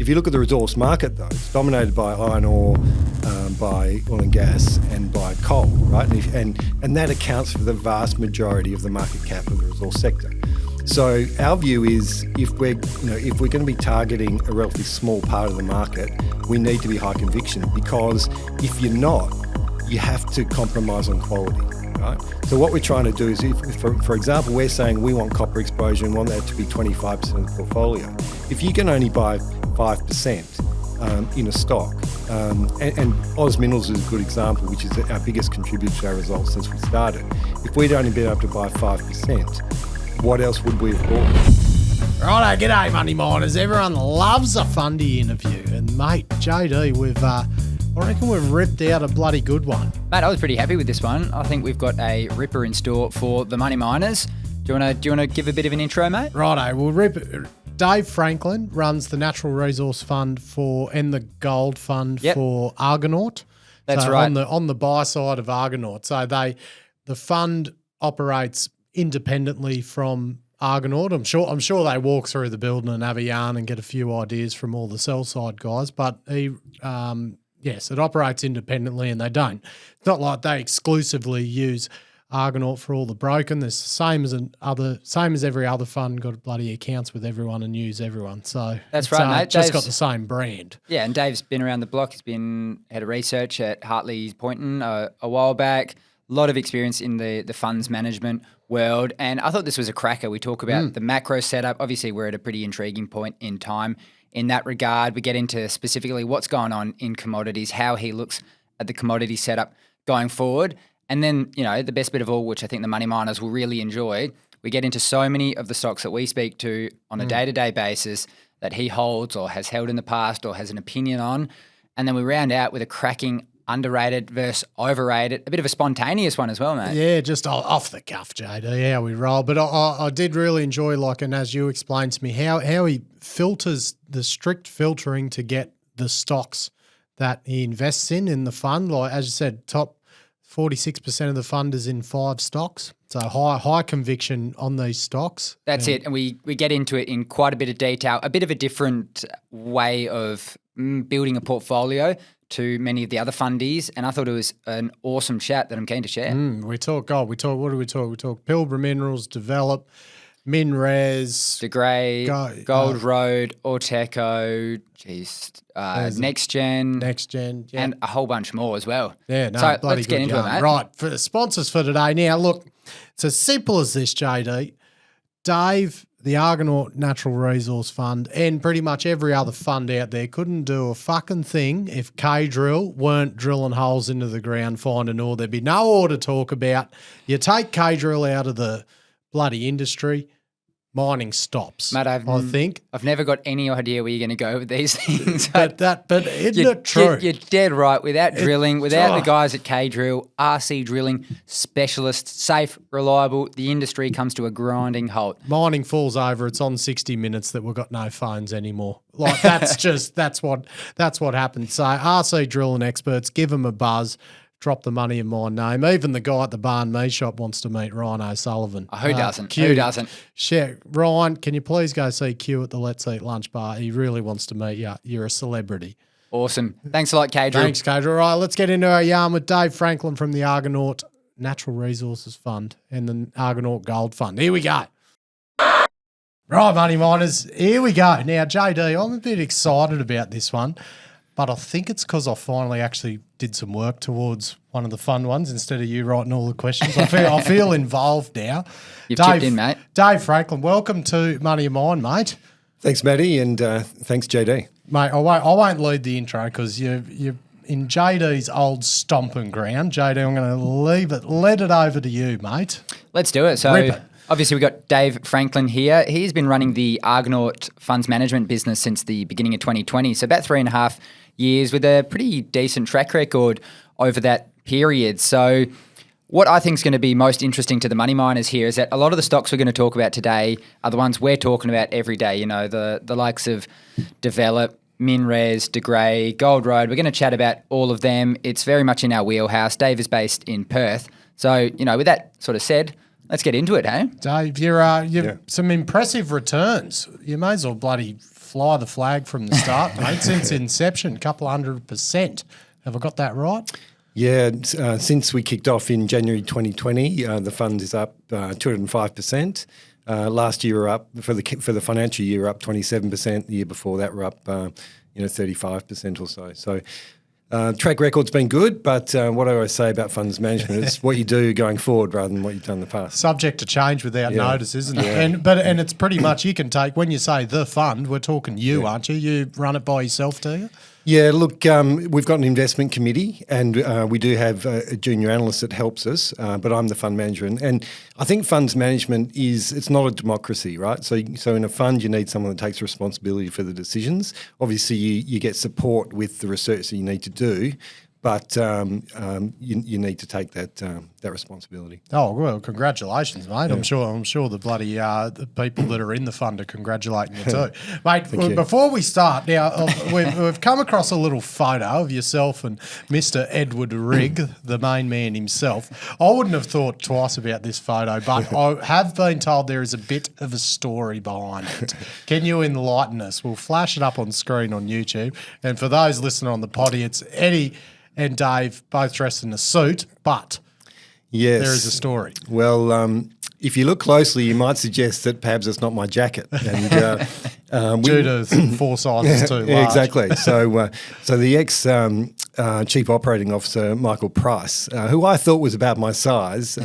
If you look at the resource market, though, it's dominated by iron ore, by oil and gas, and by coal, right? And that accounts for the vast majority of the market cap of the resource sector. So our view is, if we're going to be targeting a relatively small part of the market, we need to be high conviction, because if you're not, you have to compromise on quality, right? So what we're trying to do is, for example, we're saying we want copper exposure and want that to be 25% of the portfolio. If you can only buy 5% in a stock, and Oz Minerals is a good example, which is our biggest contributor to our results since we started. If we'd only been able to buy 5%, what else would we have bought? Righto, g'day money miners. Everyone loves a fundy interview, and mate, JD, I reckon we've ripped out a bloody good one. Mate, I was pretty happy with this one. I think we've got a ripper in store for the money miners. Do you want to give a bit of an intro, mate? Righto, we'll rip it. Dave Franklyn runs the Natural Resource Fund and the Gold Fund for Argonaut. That's right. On the buy side of Argonaut. So the fund operates independently from Argonaut. I'm sure they walk through the building and have a yarn and get a few ideas from all the sell side guys. But yes, it operates independently, and they don't. It's not like they exclusively use Argonaut for all the broken. There's the same as every other fund, got bloody accounts with everyone and use everyone. So that's right, mate. Just got the same brand. Yeah, and Dave's been around the block. He's been head of research at Hartley Poynton a while back. A lot of experience in the funds management world, and I thought this was a cracker. We talk about the macro setup. Obviously, we're at a pretty intriguing point in time in that regard. We get into specifically what's going on in commodities, how he looks at the commodity setup going forward. And then, the best bit of all, which I think the money miners will really enjoy, we get into so many of the stocks that we speak to on a day-to-day basis that he holds or has held in the past or has an opinion on. And then we round out with a cracking underrated versus overrated, a bit of a spontaneous one as well, mate. Yeah, just off the cuff, JD, how we roll. But I did really enjoy, and as you explained to me, how he filters the strict filtering to get the stocks that he invests in the fund. Like, as you said, top 46% of the fund is in 5 stocks. So high conviction on these stocks. That's it. And we get into it in quite a bit of detail, a bit of a different way of building a portfolio to many of the other fundies. And I thought it was an awesome chat that I'm keen to share. We talk, what do we talk? We talk Pilbara Minerals, Develop, MinRes, De Grey, Gold Road, AuTECO, Next Gen, yeah. and a whole bunch more as well. Yeah, no, so bloody let's get good into yarn. it, mate. Right, for the sponsors for today. Now, look, it's as simple as this, JD. Dave, the Argonaut Natural Resource Fund, and pretty much every other fund out there couldn't do a fucking thing if K-Drill weren't drilling holes into the ground, finding ore. There'd be no ore to talk about. You take K-Drill out of the bloody industry, mining stops. Mate, I think I've never got any idea where you're going to go with these things. but isn't it true? You're dead right. Without drilling, without the guys at K-Drill, RC drilling specialists, safe, reliable, the industry comes to a grinding halt. Mining falls over. It's on 60 Minutes that we've got no phones anymore. Like that's what happens. So RC drilling experts, give them a buzz. Drop the money in my name. Even the guy at the barn meat shop wants to meet Ryan O'Sullivan. Who doesn't? Q, who doesn't? Share. Ryan, can you please go see Q at the Let's Eat Lunch Bar? He really wants to meet you. You're a celebrity. Awesome. Thanks a lot, K-Drill. Thanks, K-Drill. All right, let's get into our yarn with Dave Franklyn from the Argonaut Natural Resources Fund and the Argonaut Gold Fund. Here we go. Right, money miners, here we go. Now, JD, I'm a bit excited about this one. But I think it's because I finally actually did some work towards one of the fun ones instead of you writing all the questions. I feel involved now. You've chipped in, mate. Dave Franklyn, welcome to Money of Mine, mate. Thanks, Matty, and thanks, JD. Mate, I won't lead the intro because you're in JD's old stomping ground. JD, I'm going to let it over to you, mate. Let's do it. So Rip it. Obviously, we've got Dave Franklyn here. He's been running the Argonaut funds management business since the beginning of 2020, so about 3.5 years with a pretty decent track record over that period. So what I think is going to be most interesting to the money miners here is that a lot of the stocks we're going to talk about today are the ones we're talking about every day, the likes of Develop, MinRes, De Grey, Gold Road. We're going to chat about all of them. It's very much in our wheelhouse. Dave is based in Perth. So, with that sort of said, let's get into it, hey? Dave, you're some impressive returns. You may as well bloody fly the flag from the start, mate. Since inception, couple 100%. Have I got that right? Yeah, since we kicked off in January 2020, the fund is up 205%. Last year, we're up for the financial year, we're up 27%. The year before that, we're up 35% or so. So track record's been good, but what I always say about funds management is what you do going forward rather than what you've done in the past. Subject to change without notice, isn't it? Yeah. And it's pretty much you can take when you say the fund, we're talking you, aren't you? You run it by yourself, do you? Yeah, look, we've got an investment committee and we do have a junior analyst that helps us, but I'm the fund manager. And I think funds management it's not a democracy, right? So in a fund, you need someone that takes responsibility for the decisions. Obviously, you get support with the research that you need to do, but you need to take that responsibility. Oh well, congratulations, mate! I'm sure the bloody the people that are in the fund are congratulating you too, mate. Before we start, now we've come across a little photo of yourself and Mr. Edward Rigg, the main man himself. I wouldn't have thought twice about this photo, but I have been told there is a bit of a story behind it. Can you enlighten us? We'll flash it up on screen on YouTube, and for those listening on the potty, it's Eddie and Dave both dressed in a suit, but yes, there is a story. Well, if you look closely, you might suggest that perhaps it's not my jacket. And due to 4 sizes too large. Exactly. So the ex-chief operating officer, Michael Price, who I thought was about my size,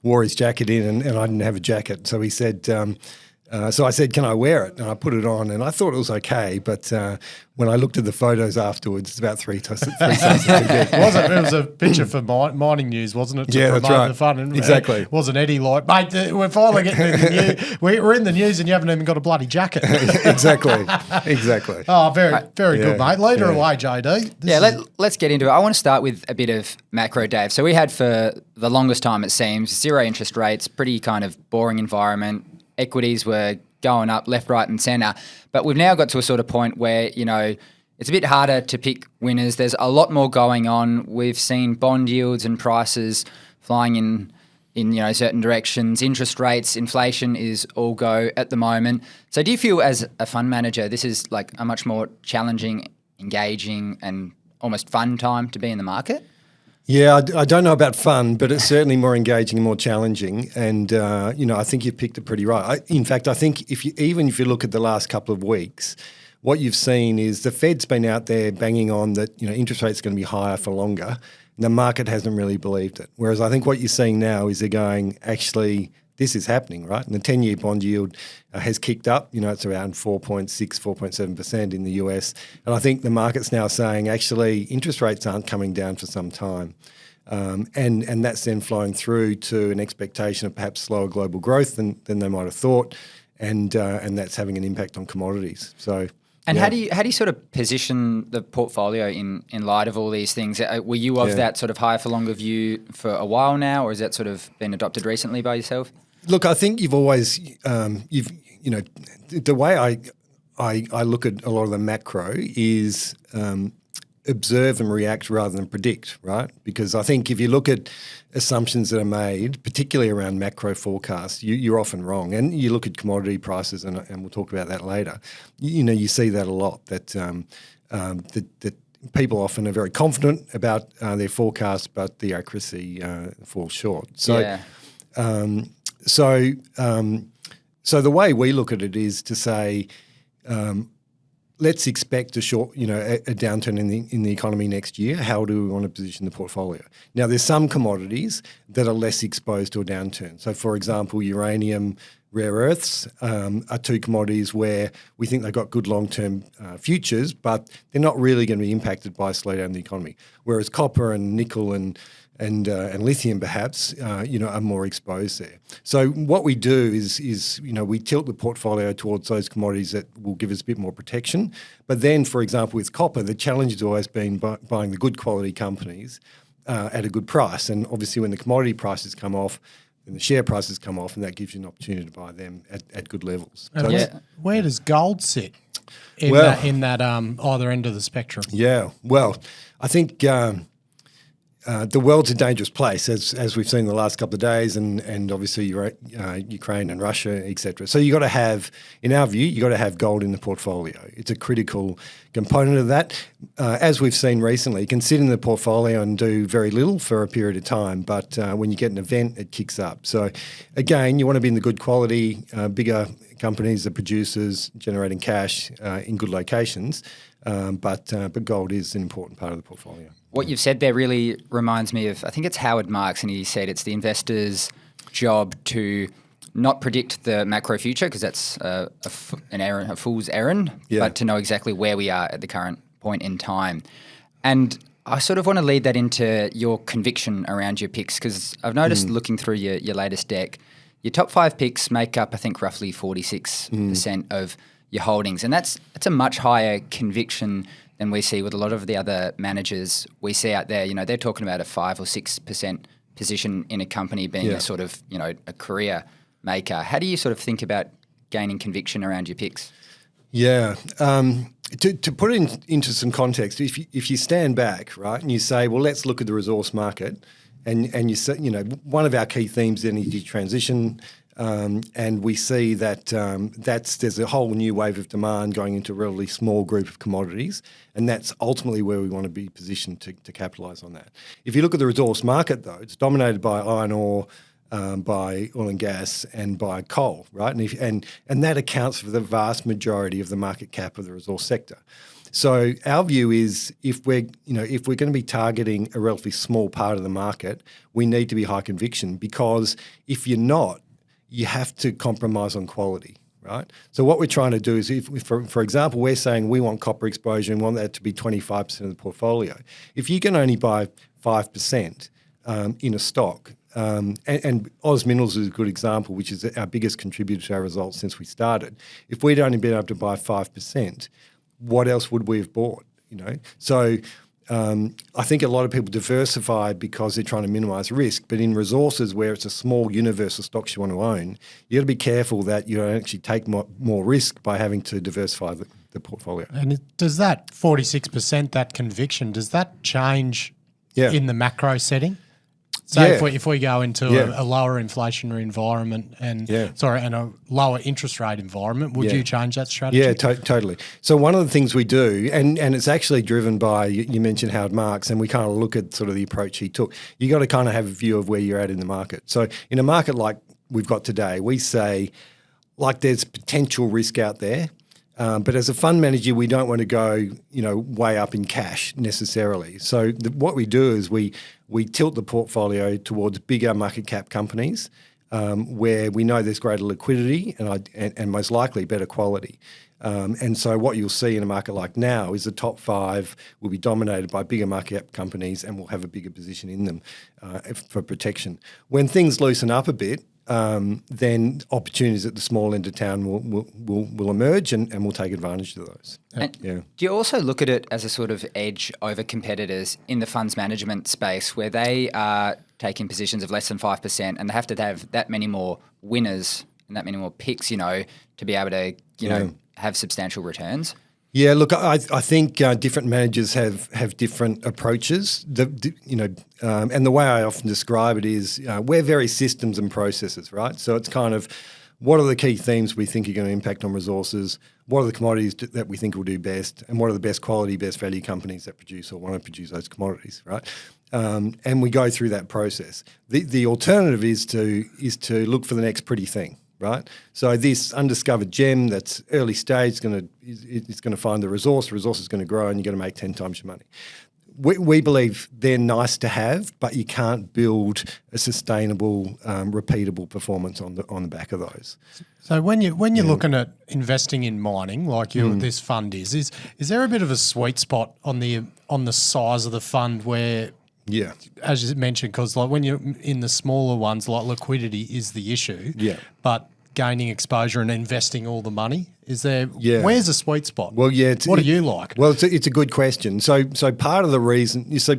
wore his jacket in and I didn't have a jacket. So he said... So I said, can I wear it? And I put it on and I thought it was okay. But when I looked at the photos afterwards, it's about three sizes too big. It was a picture for mining news, wasn't it? Yeah, that's right. The fun. Exactly. It wasn't Eddie like, mate, we're finally getting in the news. We're in the news and you haven't even got a bloody jacket. Exactly. Oh, very good, mate. Lead her away, JD. Let's get into it. I want to start with a bit of macro, Dave. So we had for the longest time, it seems, 0 interest rates, pretty kind of boring environment. Equities were going up left, right and centre. But we've now got to a sort of point where, it's a bit harder to pick winners. There's a lot more going on. We've seen bond yields and prices flying in certain directions. Interest rates, inflation is all go at the moment. So do you feel as a fund manager this is like a much more challenging, engaging and almost fun time to be in the market? Yeah, I don't know about fun, but it's certainly more engaging and more challenging. And, I think you've picked it pretty right. In fact, I think if you look at the last couple of weeks, what you've seen is the Fed's been out there banging on that, interest rates are going to be higher for longer. And the market hasn't really believed it. Whereas I think what you're seeing now is they're going, actually, this is happening, right? And the 10-year bond yield has kicked up. It's around 4.6, 4.7% in the US. And I think the market's now saying, actually, interest rates aren't coming down for some time. And that's then flowing through to an expectation of perhaps slower global growth than they might have thought. And that's having an impact on commodities. So... And how do you sort of position the portfolio in light of all these things? Were you of that sort of higher for longer view for a while now, or has that sort of been adopted recently by yourself? Look, I think you've always, the way I look at a lot of the macro is observe and react rather than predict, right? Because I think if you look at assumptions that are made, particularly around macro forecasts, you're often wrong. And you look at commodity prices, and we'll talk about that later. You see that a lot, that that people often are very confident about their forecasts, but the accuracy falls short. So, so the way we look at it is to say, let's expect a downturn in the economy next year. How do we want to position the portfolio? Now, there's some commodities that are less exposed to a downturn. So, for example, uranium, rare earths are two commodities where we think they've got good long-term futures, but they're not really going to be impacted by a slowdown in the economy. Whereas copper and nickel and lithium perhaps, are more exposed there. So what we do is we tilt the portfolio towards those commodities that will give us a bit more protection. But then, for example, with copper, the challenge has always been buying the good quality companies at a good price. And obviously when the commodity prices come off, then the share prices come off, and that gives you an opportunity to buy them at good levels. So where does gold sit in that either end of the spectrum? Yeah, well, I think... the world's a dangerous place, as we've seen the last couple of days, and obviously Ukraine and Russia, etc. So you got to have, in our view, you got to have gold in the portfolio. It's a critical component of that. As we've seen recently, you can sit in the portfolio and do very little for a period of time, but when you get an event, it kicks up. So again, you want to be in the good quality, bigger companies, the producers generating cash in good locations. But gold is an important part of the portfolio. What you've said there really reminds me of, I think it's Howard Marks, and he said it's the investor's job to not predict the macro future, because that's a fool's errand, but to know exactly where we are at the current point in time. And I sort of want to lead that into your conviction around your picks, because I've noticed looking through your latest deck, your top 5 picks make up, I think, roughly 46% of your holdings. And that's a much higher conviction than we see with a lot of the other managers we see out there. You know, they're talking about a 5 or 6% position in a company being a sort of, you know, a career maker. How do you sort of think about gaining conviction around your picks? Yeah. To put it into some context, if you stand back, right, and you say, well, let's look at the resource market, and you say, you know, one of our key themes is energy transition, and we see that there's a whole new wave of demand going into a relatively small group of commodities, and that's ultimately where we want to be positioned to capitalise on that. If you look at the resource market, though, it's dominated by iron ore, by oil and gas, and by coal, right? And that accounts for the vast majority of the market cap of the resource sector. So our view is, if we're going to be targeting a relatively small part of the market, we need to be high conviction, because if you're not, you have to compromise on quality, right? So what we're trying to do is, for example, we're saying we want copper exposure and want that to be 25% of the portfolio. If you can only buy 5% in a stock, and Oz Minerals is a good example, which is our biggest contributor to our results since we started. If we'd only been able to buy 5%, what else would we have bought? You know, so I think a lot of people diversify because they're trying to minimise risk. But in resources, where it's a small universe of stocks you want to own, you got to be careful that you don't actually take more risk by having to diversify the portfolio. And does that 46%, that conviction, does that change in the macro setting? So if we go into a lower inflationary environment and a lower interest rate environment, would you change that strategy? Yeah, totally. So one of the things we do, and it's actually driven by, you mentioned Howard Marks, and we kind of look at sort of the approach he took. You got to kind of have a view of where you're at in the market. So in a market like we've got today, we say, like, there's potential risk out there. But as a fund manager, we don't want to go, way up in cash necessarily. So what we do is we tilt the portfolio towards bigger market cap companies where we know there's greater liquidity and most likely better quality. And so what you'll see in a market like now is the top 5 will be dominated by bigger market cap companies, and we'll have a bigger position in them for protection. When things loosen up a bit, then opportunities at the small end of town will emerge, and we'll take advantage of those. Do you also look at it as a sort of edge over competitors in the funds management space, where they are taking positions of less than 5% and they have to have that many more winners and that many more picks, to be able to, have substantial returns? Yeah, look, I think different managers have different approaches. And the way I often describe it is we're very systems and processes, right? So it's kind of, what are the key themes we think are going to impact on resources? What are the commodities that we think will do best? And what are the best quality, best value companies that produce or want to produce those commodities, right? And we go through that process. The alternative is to look for the next pretty thing. Right, so this undiscovered gem that's early stage it's going to find the resource is going to grow, and you're going to make 10 times your money. We believe they're nice to have, but you can't build a sustainable, repeatable performance on the back of those. So when you're looking at investing in mining, like this fund is there a bit of a sweet spot on the size of the fund where? Yeah, as you mentioned, because like when you're in the smaller ones, like liquidity is the issue. Yeah, but gaining exposure and investing all the money, is there? Yeah, where's the sweet spot? Well, yeah, what do you like? Well, it's a good question. So part of the reason, so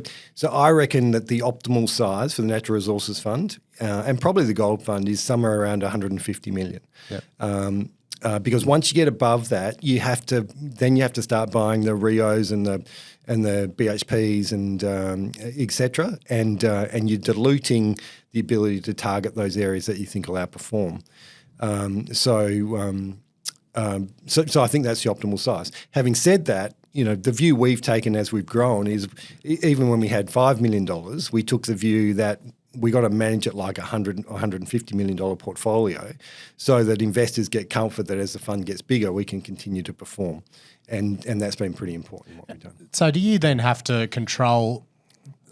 I reckon that the optimal size for the natural resources fund and probably the gold fund is somewhere around 150 million. Yeah. because once you get above that, you have to start buying the Rios and the BHPs and et cetera, and you're diluting the ability to target those areas that you think will outperform. So I think that's the optimal size. Having said that, the view we've taken as we've grown is even when we had $5 million, we took the view that we got to manage it like $150 million portfolio so that investors get comfort that as the fund gets bigger, we can continue to perform. And that's been pretty important what we've done. So do you then have to control,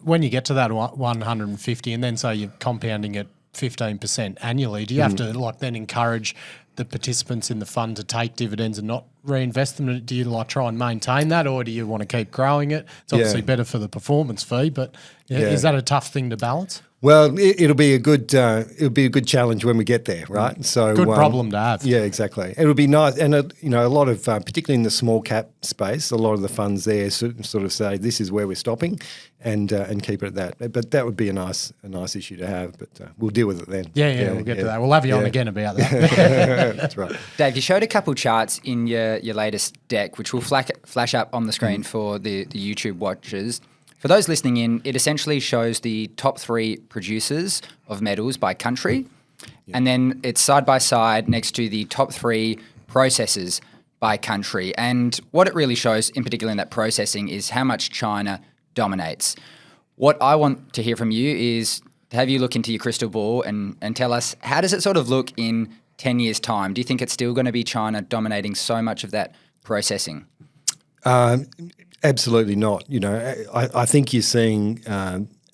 when you get to that 150 and then say you're compounding at 15% annually, do you have to then encourage the participants in the fund to take dividends and not reinvest them? Do you try and maintain that, or do you want to keep growing it? It's obviously better for the performance fee, but is that a tough thing to balance? Well, it'll be a good challenge when we get there, right? So good problem to have. Yeah, exactly. It'll be nice, and a lot of particularly in the small cap space, a lot of the funds there sort of say this is where we're stopping, and keep it at that. But that would be a nice issue to have. But we'll deal with it then. Yeah, we'll get to that. We'll have you on again about that. That's right. Dave, you showed a couple charts in your latest deck, which will flash up on the screen for the YouTube watchers. For those listening in, it essentially shows the top 3 producers of metals by country, and then it's side by side next to the top 3 processors by country. And what it really shows, in particular in that processing, is how much China dominates. What I want to hear from you is to have you look into your crystal ball and tell us, how does it sort of look in 10 years' time? Do you think it's still going to be China dominating so much of that processing? Absolutely not. I think you're seeing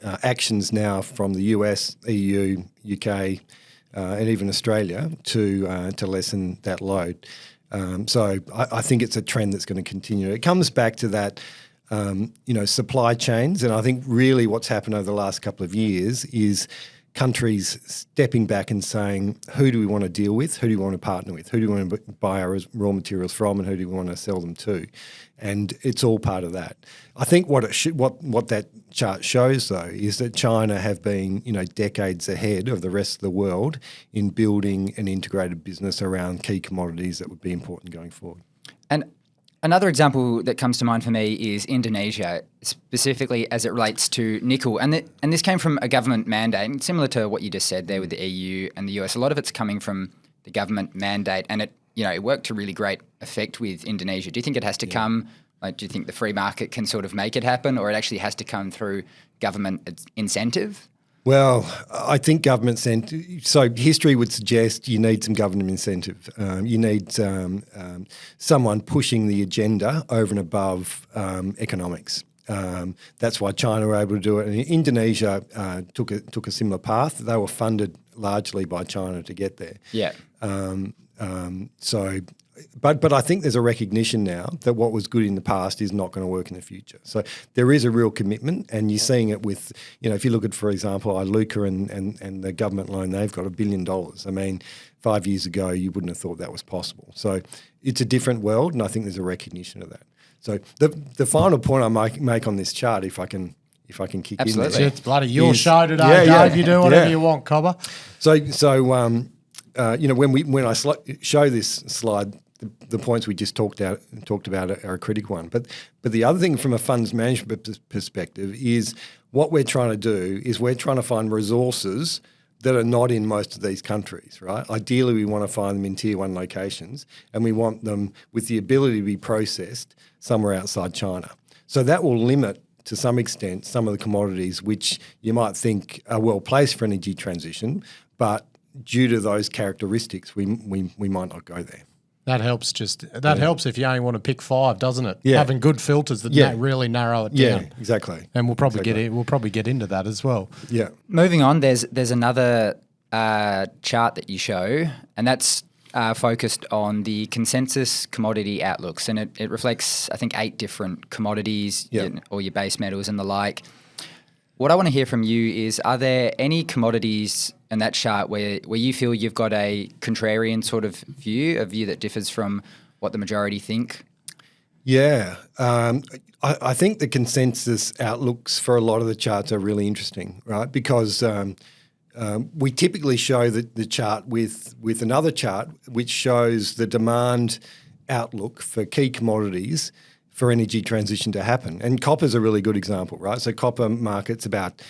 actions now from the US, EU, UK, and even Australia to lessen that load. So I think it's a trend that's going to continue. It comes back to that, supply chains, and I think really what's happened over the last couple of years is countries stepping back and saying, who do we want to deal with? Who do we want to partner with? Who do we want to buy our raw materials from, and who do we want to sell them to? And it's all part of that. I think what that chart shows, though, is that China have been, decades ahead of the rest of the world in building an integrated business around key commodities that would be important going forward. And another example that comes to mind for me is Indonesia, specifically as it relates to nickel. And this came from a government mandate, similar to what you just said there with the EU and the US. A lot of it's coming from the government mandate, and it worked to really great effect with Indonesia. Do you think it has to come, do you think the free market can sort of make it happen, or it actually has to come through government incentive? Well, I think government so history would suggest you need some government incentive. You need someone pushing the agenda over and above economics. That's why China were able to do it. And Indonesia took a similar path. They were funded largely by China to get there. Yeah. But I think there's a recognition now that what was good in the past is not going to work in the future. So there is a real commitment, and you're seeing it with, if you look at, for example, AuTECO and the government loan they've got, $1 billion. I mean, 5 years ago, you wouldn't have thought that was possible. So it's a different world, and I think there's a recognition of that. So the final point I make on this chart, if I can kick Absolutely. in there. It's bloody your show today, Dave. You do whatever you want, Cobber. So when I show this slide, the points we just talked about are a critical one. But the other thing from a funds management perspective is what we're trying to do is we're trying to find resources that are not in most of these countries, right? Ideally, we want to find them in tier 1 locations, and we want them with the ability to be processed somewhere outside China. So that will limit, to some extent, some of the commodities which you might think are well placed for energy transition, but due to those characteristics, we might not go there. That helps. Helps if you only want to pick 5, doesn't it? Yeah. Having good filters that really narrow it down. Yeah, exactly. And we'll probably get into that as well. Yeah. Moving on, there's another chart that you show, and that's focused on the consensus commodity outlooks, and it reflects, I think, 8 different commodities, or your base metals and the like. What I want to hear from you is, are there any commodities in that chart where you feel you've got a contrarian sort of view, a view that differs from what the majority think? Yeah. I think the consensus outlooks for a lot of the charts are really interesting, right? Because We typically show the chart with another chart which shows the demand outlook for key commodities for energy transition to happen. And copper's a really good example, right? So copper market's about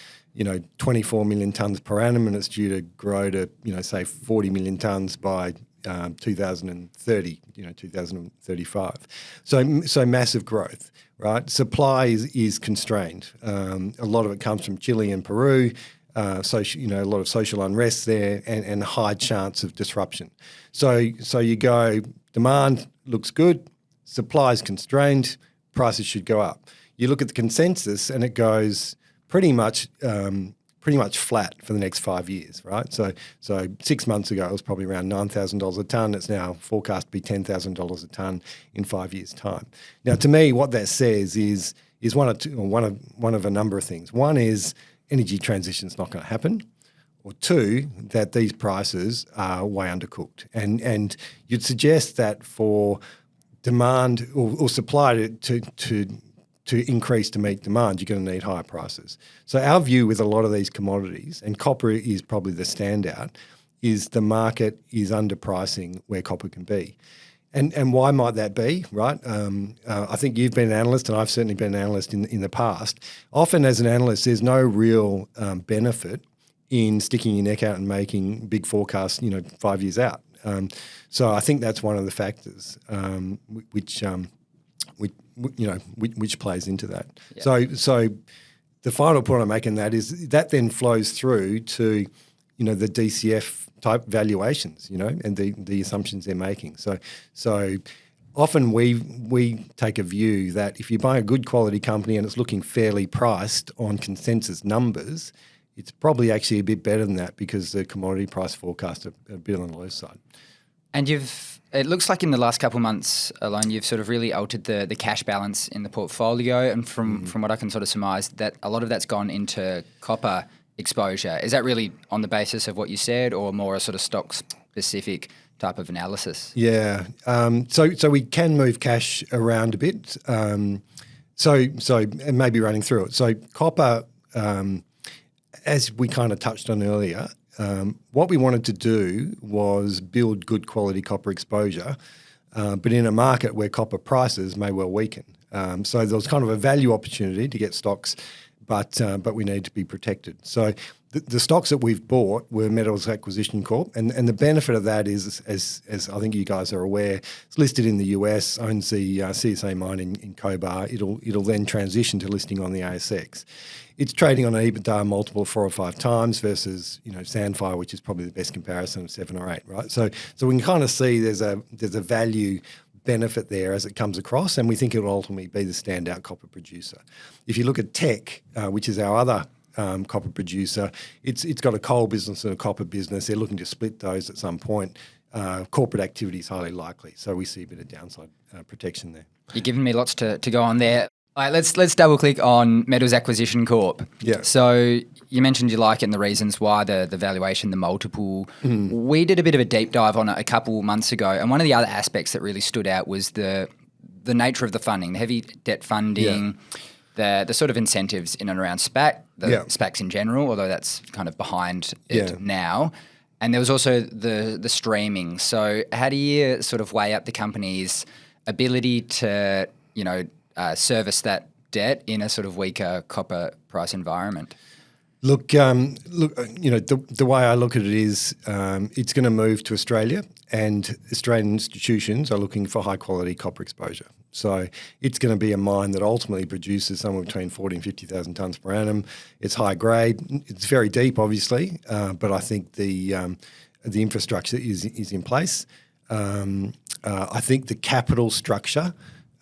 24 million tonnes per annum, and it's due to grow to say 40 million tonnes by 2030, 2035. So massive growth, right? Supply is constrained. A lot of it comes from Chile and Peru. A lot of social unrest there and high chance of disruption. So you go, demand looks good, supply is constrained, prices should go up. You look at the consensus and it goes pretty much flat for the next 5 years, right? So 6 months ago it was probably around $9,000 a tonne. It's now forecast to be $10,000 a tonne in 5 years' time. Now, to me, what that says is one of a number of things. One is energy transition is not going to happen, or two, that these prices are way undercooked. And you'd suggest that for demand or supply to increase to meet demand, you're going to need higher prices. So our view with a lot of these commodities, and copper is probably the standout, is the market is underpricing where copper can be. And why might that be, right? I think you've been an analyst, and I've certainly been an analyst in the past. Often as an analyst, there's no real benefit in sticking your neck out and making big forecasts, 5 years out. So I think that's one of the factors which plays into that. Yeah. So the final point I'm making that is that then flows through to, the DCF type valuations, and the assumptions they're making. So often we take a view that if you buy a good quality company and it's looking fairly priced on consensus numbers, it's probably actually a bit better than that because the commodity price forecasts are a bit on the low side. And it looks like in the last couple of months alone, you've sort of really altered the cash balance in the portfolio. And from what I can sort of surmise, that a lot of that's gone into copper exposure. Is that really on the basis of what you said, or more a sort of stock-specific type of analysis? Yeah. So we can move cash around a bit. And maybe running through it. So copper, as we kind of touched on earlier, what we wanted to do was build good quality copper exposure, but in a market where copper prices may well weaken. So there was kind of a value opportunity to get stocks, but we need to be protected. So the stocks that we've bought were Metals Acquisition Corp, and the benefit of that is, as I think you guys are aware, it's listed in the US, owns the CSA mine in Cobar. It'll then transition to listing on the ASX. It's trading on an EBITDA multiple of 4 or 5 times versus Sandfire, which is probably the best comparison of 7 or 8, right? So we can kind of see there's a value benefit there as it comes across, and we think it will ultimately be the standout copper producer. If you look at Teck, which is our other copper producer, it's got a coal business and a copper business. They're looking to split those at some point. Corporate activity is highly likely, so we see a bit of downside protection there. You're giving me lots to go on there. All right, let's double click on Metals Acquisition Corp. Yeah. So you mentioned you like it and the reasons why, the valuation, the multiple. We did a bit of a deep dive on it a couple months ago, and one of the other aspects that really stood out was the nature of the funding, the heavy debt funding, the sort of incentives in and around SPAC, SPACs in general, although that's kind of behind it now. And there was also the streaming. So how do you sort of weigh up the company's ability to, service that debt in a sort of weaker copper price environment? Look, the way I look at it is it's going to move to Australia, and Australian institutions are looking for high quality copper exposure. So it's going to be a mine that ultimately produces somewhere between 40 and 50,000 tonnes per annum. It's high grade. It's very deep, obviously, but I think the infrastructure is in place. I think the capital structure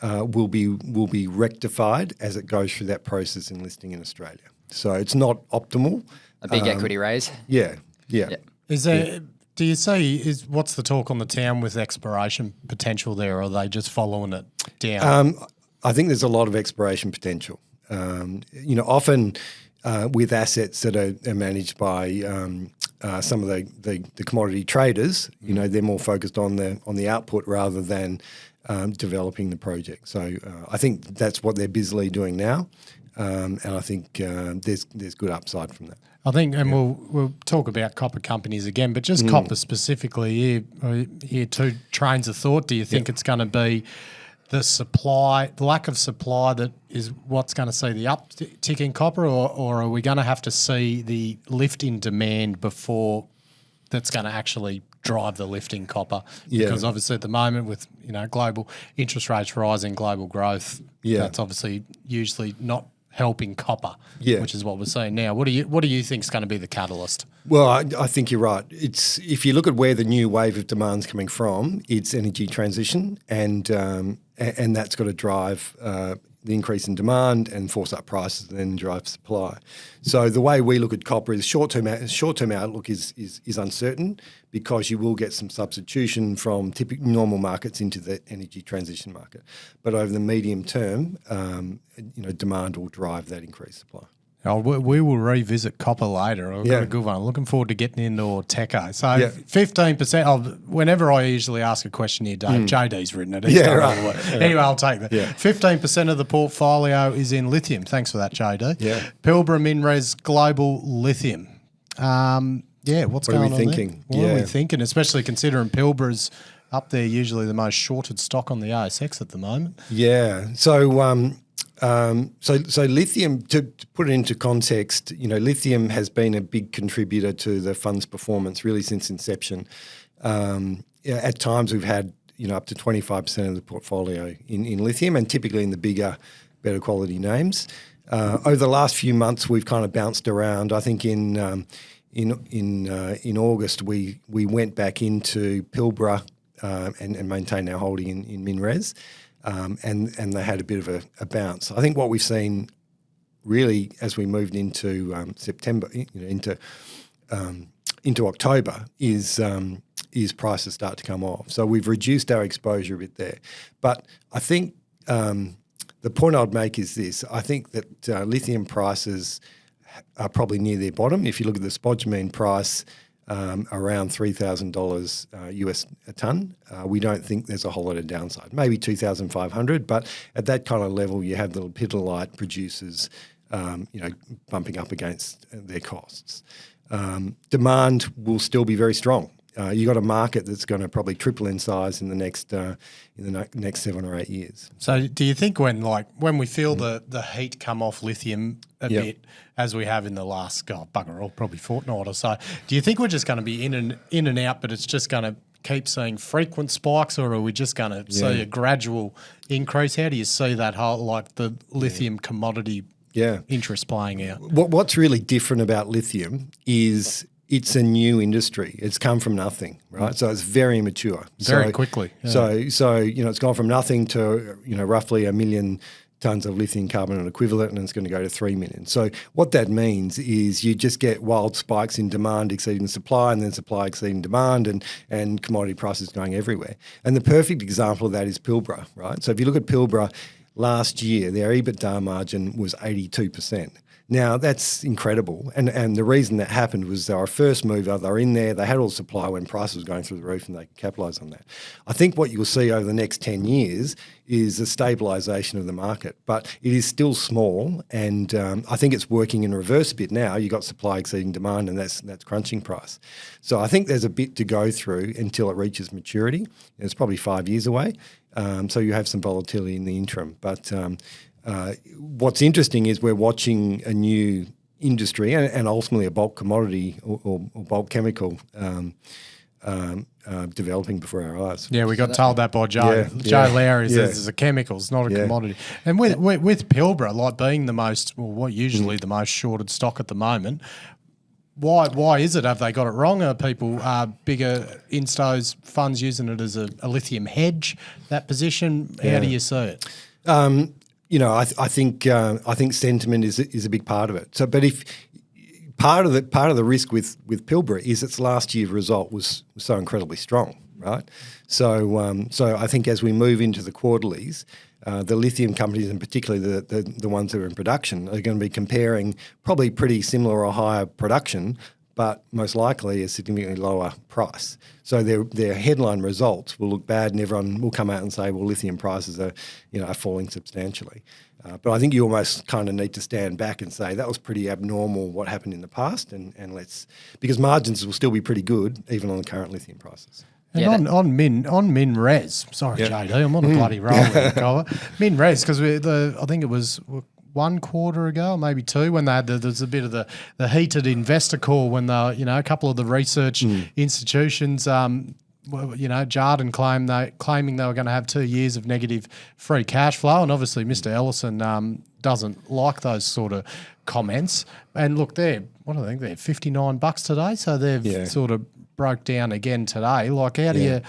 will be rectified as it goes through that process in listing in Australia. So it's not optimal. A big equity raise. Yeah. Is there? Do you say what's the talk on the town with exploration potential there, or are they just following it down? I think there's a lot of exploration potential. Often with assets that are managed by some of the commodity traders, they're more focused on the output rather than developing the project. So I think that's what they're busily doing now. and I think there's good upside from that. I think, and we'll talk about copper companies again, but just copper specifically here, two trains of thought. Do you think it's going to be the lack of supply that is what's going to see the uptick in copper, or are we going to have to see the lift in demand before that's going to actually drive the lift in copper? Because obviously at the moment with global interest rates rising, global growth, that's obviously usually not helping copper, which is what we're seeing now. What do you think is going to be the catalyst? Well, I think you're right. It's if you look at where the new wave of demand's coming from, it's energy transition, and that's got to drive the increase in demand and force up prices and then drive supply. So the way we look at copper is short-term outlook is uncertain because you will get some substitution from typical normal markets into the energy transition market. But over the medium term, demand will drive that increased supply. Oh, we will revisit copper later. I've got a good one. Looking forward to getting into AuTECO. So 15%, whenever I usually ask a question here, Dave, JD's written it. Anyway, I'll take that. 15% of the portfolio is in lithium. Thanks for that, JD. Pilbara Minres Global Lithium. What's going on thinking? There? What are we thinking, especially considering Pilbara's up there, usually the most shorted stock on the ASX at the moment? Yeah. So lithium, to put it into context, lithium has been a big contributor to the fund's performance really since inception. At times we've had up to 25% of the portfolio in lithium, and typically in the bigger, better quality names. Over the last few months, we've kind of bounced around. I think in August we went back into Pilbara and maintained our holding in MinRes. And they had a bit of a bounce. I think what we've seen really as we moved into September, into October, is prices start to come off. So we've reduced our exposure a bit there. But I think the point I'd make is this. I think that lithium prices are probably near their bottom. If you look at the spodumene price, around $3,000 US a tonne. We don't think there's a whole lot of downside. Maybe 2,500, but at that kind of level, you have the lepidolite producers, bumping up against their costs. Demand will still be very strong. You got a market that's going to probably triple in size in the next 7 or 8 years. So, do you think when we feel the heat come off lithium a bit, as we have in the last bugger all, probably fortnight or so, do you think we're just going to be in and out, but it's just going to keep seeing frequent spikes, or are we just going to see a gradual increase? How do you see that whole the lithium commodity interest playing out? What's really different about lithium is it's a new industry. It's come from nothing, right? So it's very mature. Very quickly. Yeah. So it's gone from nothing to roughly 1 million tonnes of lithium carbonate equivalent, and it's going to go to 3 million. So what that means is you just get wild spikes in demand exceeding supply, and then supply exceeding demand, and commodity prices going everywhere. And the perfect example of that is Pilbara, right? So if you look at Pilbara, last year their EBITDA margin was 82%. Now, that's incredible. And the reason that happened was they were a first mover. They were in there. They had all the supply when price was going through the roof, and they capitalise on that. I think what you'll see over the next 10 years is a stabilisation of the market. But it is still small, and I think it's working in reverse a bit now. You've got supply exceeding demand, and that's crunching price. So I think there's a bit to go through until it reaches maturity. It's probably 5 years away. So you have some volatility in the interim. But what's interesting is we're watching a new industry and ultimately a bulk commodity or bulk chemical developing before our eyes. Yeah, we got told that by Joe. Joe Lowry says it's a chemical, it's not a commodity. And with Pilbara, being the most, usually the most shorted stock at the moment, why is it? Have they got it wrong? Are people bigger instos funds using it as a lithium hedge? That position, how do you see it? I think sentiment is a big part of it. So, but if part of the risk with Pilbara is its last year result was so incredibly strong, right? So I think as we move into the quarterlies, the lithium companies, and particularly the ones that are in production, are going to be comparing probably pretty similar or higher production, but most likely a significantly lower price. So their headline results will look bad, and everyone will come out and say, well, lithium prices are falling substantially. But I think you almost kind of need to stand back and say that was pretty abnormal what happened in the past, and because margins will still be pretty good even on the current lithium prices. And on MinRes, sorry, JD, I'm on a bloody roll with the cover. MinRes, because I think it was 1 quarter ago, maybe 2, when they had there's a bit of the heated investor call when a couple of the research institutions, Jarden claiming they were going to have 2 years of negative free cash flow, and obviously Mr Ellison doesn't like those sort of comments. And look, they're $59 today, so they've sort of broke down again today. Like, how do you?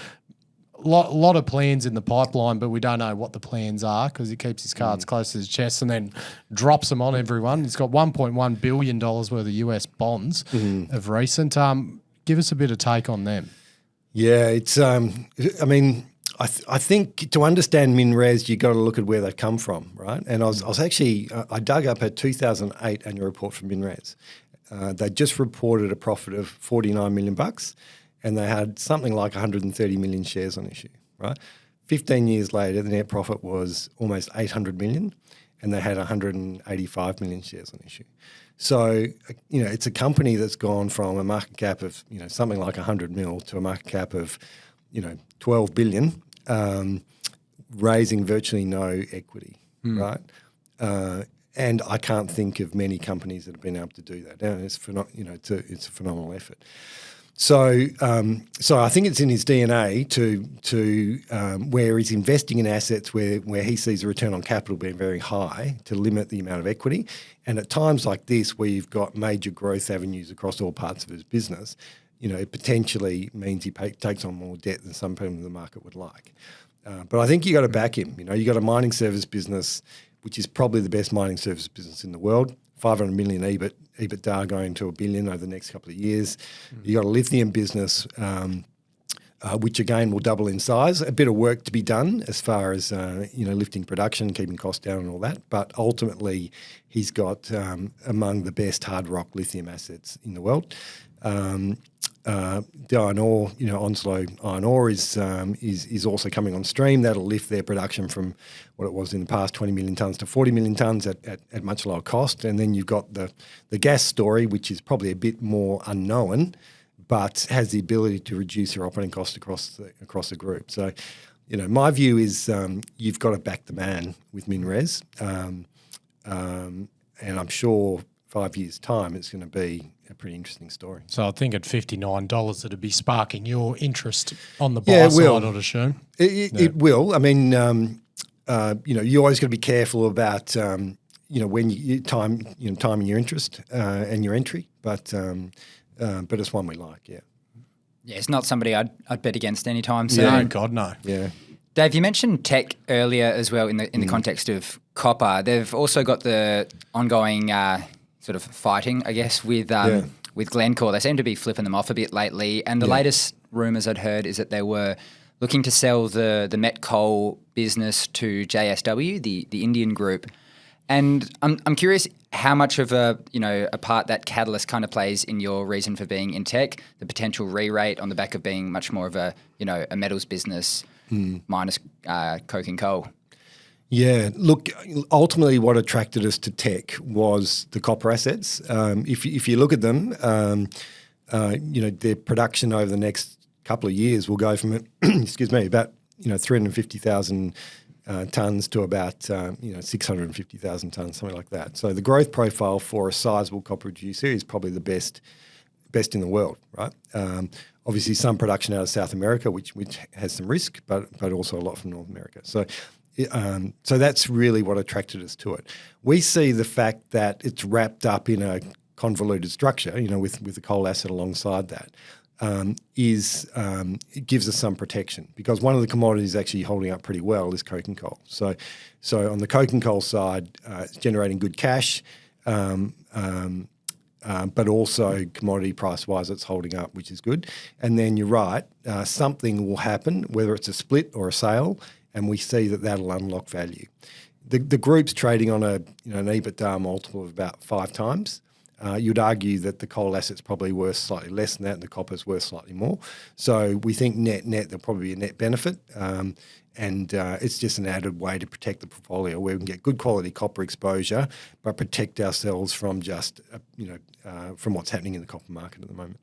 Lot of plans in the pipeline, but we don't know what the plans are because he keeps his cards close to his chest and then drops them on everyone. He's got $1.1 billion worth of US bonds of recent. Give us a bit of take on them. Yeah, it's. I think to understand MinRes, you got to look at where they come from, right? And I was actually I dug up a 2008 annual report from MinRes. They just reported a profit of $49 million, and they had something like 130 million shares on issue, right? 15 years later, the net profit was almost 800 million, and they had 185 million shares on issue. So, it's a company that's gone from a market cap of, something like 100 mil to a market cap of, 12 billion, raising virtually no equity, right? And I can't think of many companies that have been able to do that. And it's a phenomenal effort. So I think it's in his DNA to where he's investing in assets where he sees the return on capital being very high to limit the amount of equity. And at times like this, where you've got major growth avenues across all parts of his business, it potentially means he takes on more debt than some people in the market would like. But I think you got to back him. You got a mining service business, which is probably the best mining service business in the world. 500 million EBITDA going to $1 billion over the next couple of years. You got a lithium business, which again will double in size. A bit of work to be done as far as lifting production, keeping costs down, and all that. But ultimately, he's got among the best hard rock lithium assets in the world. The iron ore, Onslow Iron Ore is also coming on stream. That'll lift their production from what it was in the past, 20 million tonnes to 40 million tonnes at much lower cost. And then you've got the gas story, which is probably a bit more unknown, but has the ability to reduce your operating costs across the group. So, my view is you've got to back the man with MinRes, and I'm sure 5 years' time it's going to be a pretty interesting story. So I think at $59 it'd be sparking your interest on the buy side, I'd assume. It will. I mean, you always got to be careful about when you timing your interest and your entry, but it's one we like. Yeah, it's not somebody I'd bet against anytime soon. No, God, no. Yeah. Dave, you mentioned Teck earlier as well in the context of copper. They've also got the ongoing sort of fighting, I guess, with Glencore. They seem to be flipping them off a bit lately. And the latest rumours I'd heard is that they were looking to sell the met coal business to JSW, the Indian group. And I'm curious how much of a part that catalyst kind of plays in your reason for being in Teck, the potential re-rate on the back of being much more of a metals business minus coke and coal. Yeah, look, ultimately what attracted us to Teck was the copper assets. If you look at them, their production over the next couple of years will go from, about 350,000 tonnes to about 650,000 tonnes, something like that. So the growth profile for a sizable copper producer is probably the best in the world, right? Obviously, some production out of South America, which has some risk, but also a lot from North America. So that's really what attracted us to it. We see the fact that it's wrapped up in a convoluted structure, with the coal asset alongside that, it gives us some protection because one of the commodities actually holding up pretty well is coke and coal. So on the coke and coal side, it's generating good cash, but also commodity price-wise, it's holding up, which is good. And then you're right, something will happen, whether it's a split or a sale, and we see that'll unlock value. The group's trading on an EBITDA multiple of about 5 times. you'd argue that the coal asset's probably worth slightly less than that and the copper's worth slightly more. So we think net, there'll probably be a net benefit. And it's just an added way to protect the portfolio where we can get good quality copper exposure, but protect ourselves from just, from what's happening in the copper market at the moment.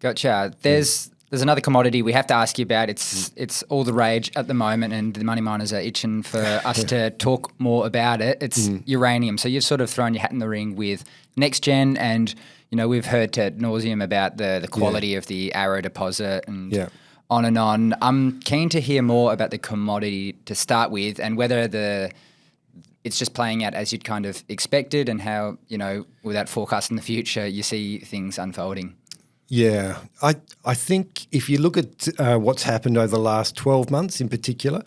Gotcha. There's another commodity we have to ask you about. It's all the rage at the moment, and the money miners are itching for us to talk more about it. It's uranium. So you've sort of thrown your hat in the ring with NextGen, and we've heard ad nauseum about the quality of the Arrow deposit and on and on. I'm keen to hear more about the commodity to start with, and whether it's just playing out as you'd kind of expected, and how without forecasting the future, you see things unfolding. Yeah, I think if you look at what's happened over the last 12 months in particular,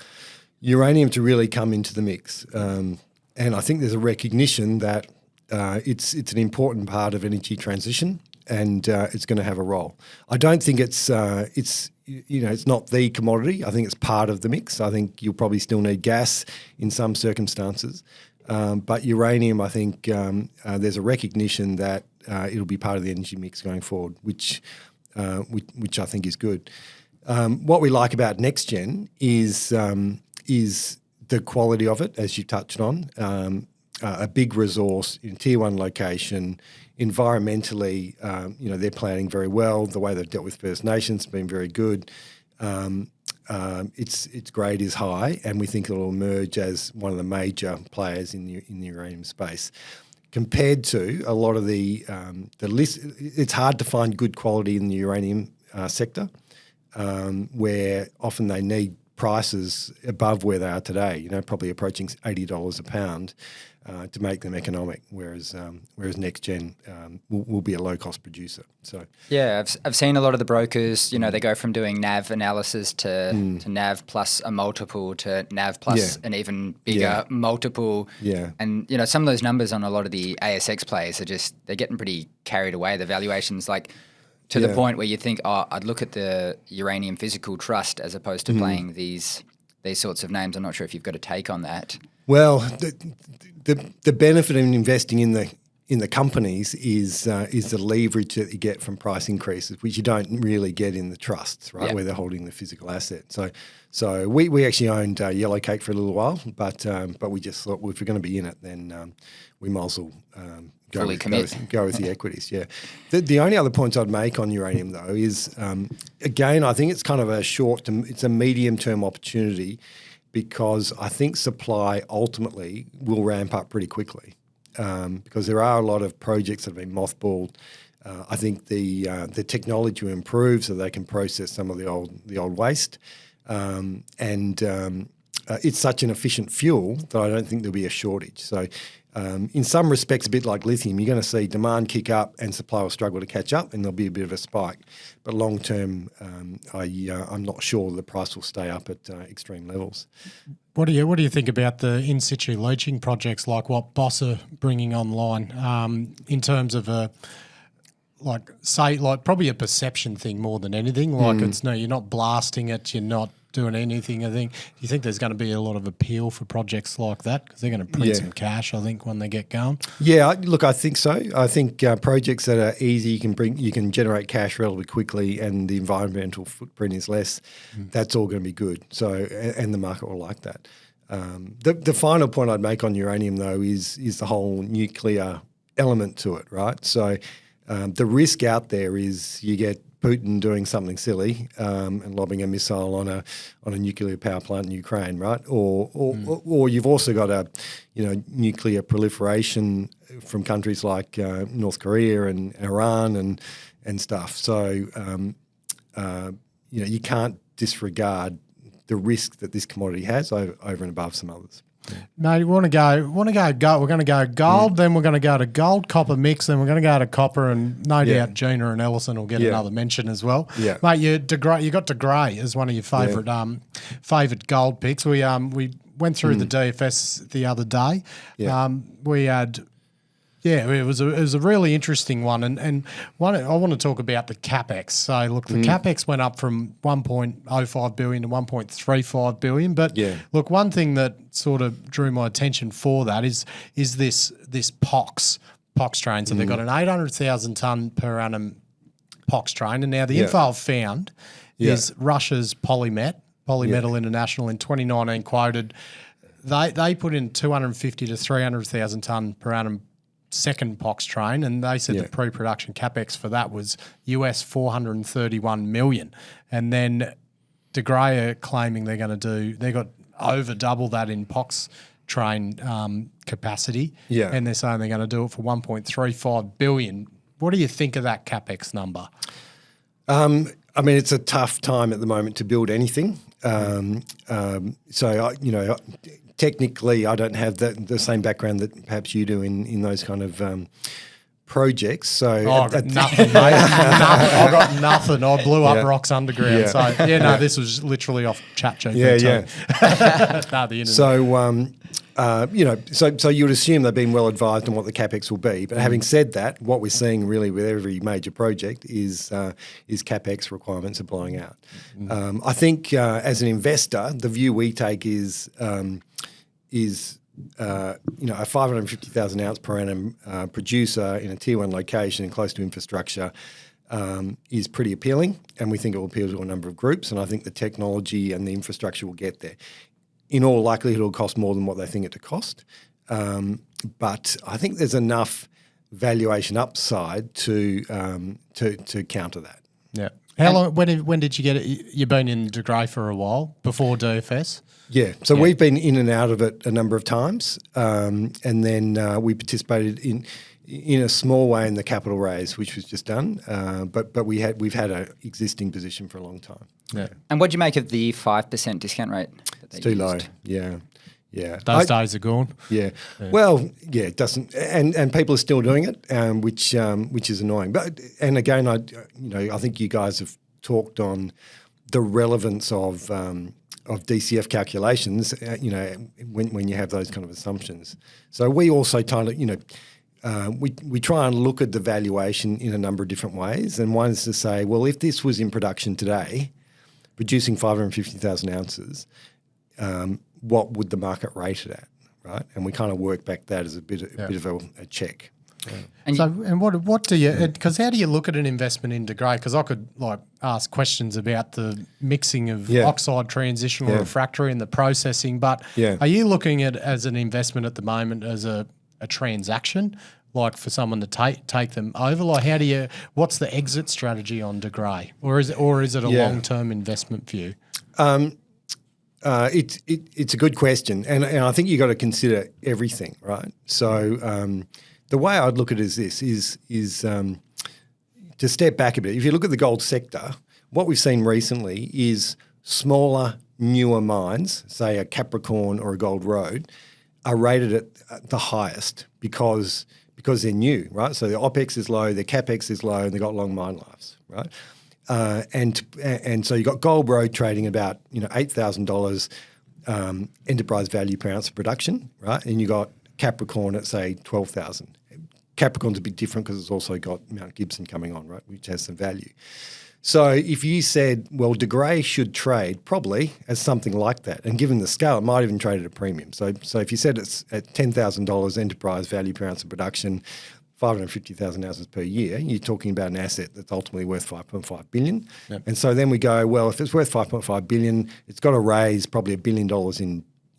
uranium to really come into the mix. And I think there's a recognition that it's an important part of energy transition, and it's going to have a role. I don't think it's not the commodity. I think it's part of the mix. I think you'll probably still need gas in some circumstances. But uranium, I think there's a recognition that it'll be part of the energy mix going forward, which I think is good. What we like about NextGen is the quality of it, as you touched on. A big resource in tier 1 location, environmentally, they're planning very well. The way they've dealt with First Nations has been very good. Its grade is high, and we think it'll emerge as one of the major players in the uranium space. Compared to a lot of the list, it's hard to find good quality in the uranium sector, where often they need prices above where they are today. Probably approaching $80 a pound to make them economic. Whereas NextGen will be a low cost producer. So yeah, I've seen a lot of the brokers. They go from doing NAV analysis to NAV plus a multiple to NAV plus an even bigger multiple. Yeah, and some of those numbers on a lot of the ASX players they're getting pretty carried away. The valuations to the point where you think, I'd look at the Uranium Physical Trust as opposed to playing these sorts of names. I'm not sure if you've got a take on that. Well, the benefit of investing in the companies is the leverage that you get from price increases, which you don't really get in the trusts, right, where they're holding the physical asset. So we actually owned Yellowcake for a little while, but we just thought, well, if we're going to be in it, then we might as well go with the equities. Yeah. The only other points I'd make on uranium though is again, I think it's kind of it's a medium term opportunity, because I think supply ultimately will ramp up pretty quickly, because there are a lot of projects that have been mothballed. I think the technology will improve so they can process some of the old waste, and it's such an efficient fuel that I don't think there'll be a shortage. So in some respects, a bit like lithium, you're going to see demand kick up and supply will struggle to catch up, and there'll be a bit of a spike. But long term, I'm not sure the price will stay up at extreme levels. What do you think about the in situ leaching projects like what Boss are bringing online, in terms of probably a perception thing more than anything? You're not blasting it, you're not doing anything. Do you think there's going to be a lot of appeal for projects like that, because they're going to print some cash, I think, when they get going? Yeah, look, I think so. I think projects that are easy, you can generate cash relatively quickly, and the environmental footprint is less. That's all going to be good. So, and the market will like that. The final point I'd make on uranium though is the whole nuclear element to it, right? So the risk out there is you get Putin doing something silly and lobbing a missile on a nuclear power plant in Ukraine, right? Or you've also got nuclear proliferation from countries like North Korea and Iran and stuff. So you can't disregard the risk that this commodity has over and above some others. No, you want to go gold. We're going to go gold, then we're going to go to gold copper mix, then we're going to go to copper, and no doubt Gina-Ellison will get another mention as well. Yeah. Mate, you got De Grey as one of your favourite gold picks. We went through the DFS the other day. Yeah. We had it was a really interesting one, and one I want to talk about the capex. So look, the capex went up from 1.05 billion to 1.35 billion. But look, one thing that sort of drew my attention for that is this POX POX train. So they've got an 800,000 tonne per annum POX train. And now the info I've found is Russia's Polymetal International in 2019 quoted, they put in 250 to 300,000 tonne per annum second POX train, and they said the pre-production capex for that was US 431 million. And then De Grey are claiming they got over double that in POX train capacity, and they're saying they're going to do it for 1.35 billion. What do you think of that capex number? I mean, it's a tough time at the moment to build anything. Technically, I don't have the same background that perhaps you do in those kind of projects. So I've got nothing, mate. I've got nothing. I blew up rocks underground. So this was literally off ChatGPT. The internet. So you would assume they've been well advised on what the capex will be. But having said that, what we're seeing really with every major project is capex requirements are blowing out. I think as an investor, the view we take is a 550,000 ounce per annum producer in a tier 1 location and close to infrastructure is pretty appealing, and we think it will appeal to a number of groups, and I think the technology and the infrastructure will get there. In all likelihood, it will cost more than what they think it to cost, but I think there's enough valuation upside to counter that. Yeah. How long? When did you get it? You've been in De Grey for a while before DFS. Yeah, so we've been in and out of it a number of times, and then we participated in a small way in the capital raise, which was just done. But we've had an existing position for a long time. Yeah. And what do you make of the 5% discount rate? It's too low. Yeah. Those days are gone. Yeah. Well, it doesn't, and people are still doing it, which is annoying. But again, I think you guys have talked on the relevance of DCF calculations, when you have those kind of assumptions. So we also we try and look at the valuation in a number of different ways. And one is to say, well, if this was in production today, producing 550,000 ounces, what would the market rate it at, right? And we kind of work back that as a bit of a check. Yeah. What do you? Because how do you look at an investment in De Grey? Because I could ask questions about the mixing of oxide transitional refractory and the processing, but are you looking at as an investment at the moment as a transaction, like for someone to take them over? Like how do you? What's the exit strategy on De Grey, or is it a long-term investment view? It's a good question, and I think you got to consider everything, right? So. The way I'd look at it is this: is to step back a bit. If you look at the gold sector, what we've seen recently is smaller, newer mines, say a Capricorn or a Gold Road, are rated at the highest because they're new, right? So their OPEX is low, their CAPEX is low, and they've got long mine lives, right? And so you've got Gold Road trading about $8,000 enterprise value per ounce of production, right? And you got Capricorn at say 12,000. Capricorn's a bit different because it's also got Mount Gibson coming on, right, which has some value. So if you said, well, De Grey should trade probably as something like that, and given the scale, it might even trade at a premium. So if you said it's at $10,000 enterprise value per ounce of production, 550,000 ounces per year, you're talking about an asset that's ultimately worth $5.5 billion. Yep. And so then we go, well, if it's worth $5.5 billion, it's got to raise probably $1 billion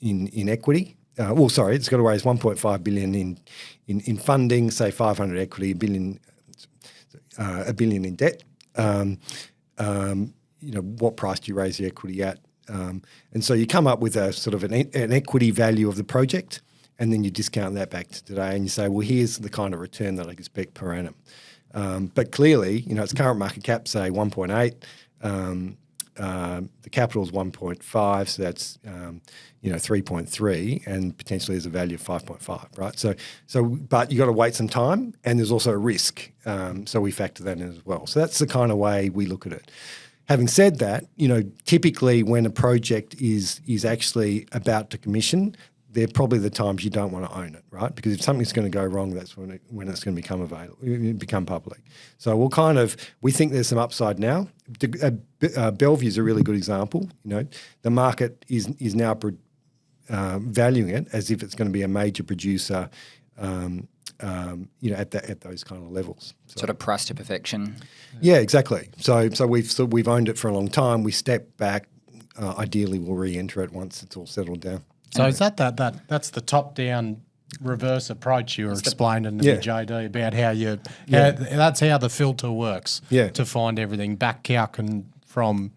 in equity. It's got to raise $1.5 billion in funding, say 500 equity, $1 billion in debt. What price do you raise the equity at? And so you come up with a sort of an equity value of the project, and then you discount that back to today, and you say, well, here's the kind of return that I expect per annum. But clearly, its current market cap, say 1.8. The capital is 1.5, so that's 3.3, and potentially there's a value of 5.5, right? So, but you got to wait some time, and there's also a risk. So we factor that in as well. So that's the kind of way we look at it. Having said that, typically when a project is actually about to commission, they're probably the times you don't want to own it, right? Because if something's going to go wrong, that's when it's going to become public. So we think there's some upside now. Bellevue's a really good example. The market is now valuing it as if it's going to be a major producer at those kind of levels. So, Sort of price to perfection. yeah, exactly. So we've owned it for a long time. We step back. Ideally, we'll re-enter it once it's all settled down. So is that's the top-down reverse approach you were explaining to me, JD, about how that's how the filter works to find everything back calcing from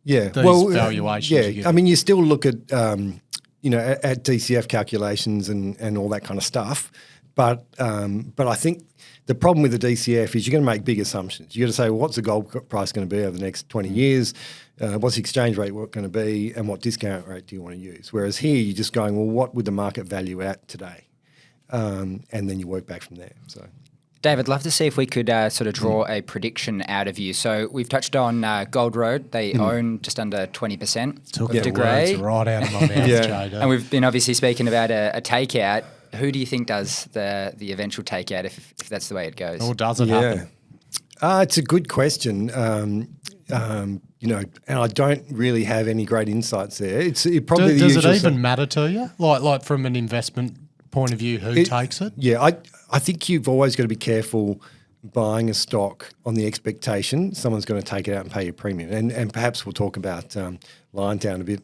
these valuations. Yeah, I mean, you still look at at DCF calculations and all that kind of stuff, but I think the problem with the DCF is you're going to make big assumptions. You're going to say, well, what's the gold price going to be over the next 20 years? What's the exchange rate going to be? And what discount rate do you want to use? Whereas here, you're just going, well, what would the market value at today? And then you work back from there. So, David, love to see if we could sort of draw a prediction out of you. So we've touched on Gold Road. They own just under 20%. Took the words right out of my mouth, JD. And we've been obviously speaking about a takeout. Who do you think does the eventual takeout if that's the way it goes? Or does it happen? It's a good question. And I don't really have any great insights there. Does it even matter to you? Like from an investment point of view, who takes it? Yeah, I think you've always got to be careful buying a stock on the expectation someone's going to take it out and pay a premium. And perhaps we'll talk about Liontown a bit,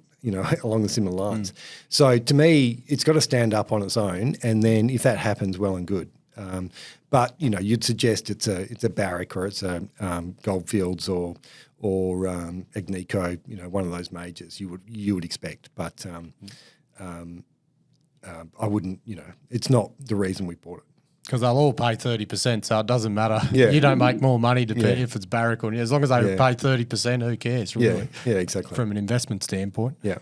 along the similar lines. So to me, it's got to stand up on its own, and then if that happens, well and good. But you'd suggest it's a Barrick or it's a Goldfields or Agnico, one of those majors. You would expect, but I wouldn't. It's not the reason we bought it. Because they'll all pay 30%, so it doesn't matter. Yeah. You don't make more money if it's Barrick or as long as they pay 30%, who cares, really? Yeah, exactly. From an investment standpoint. Yeah.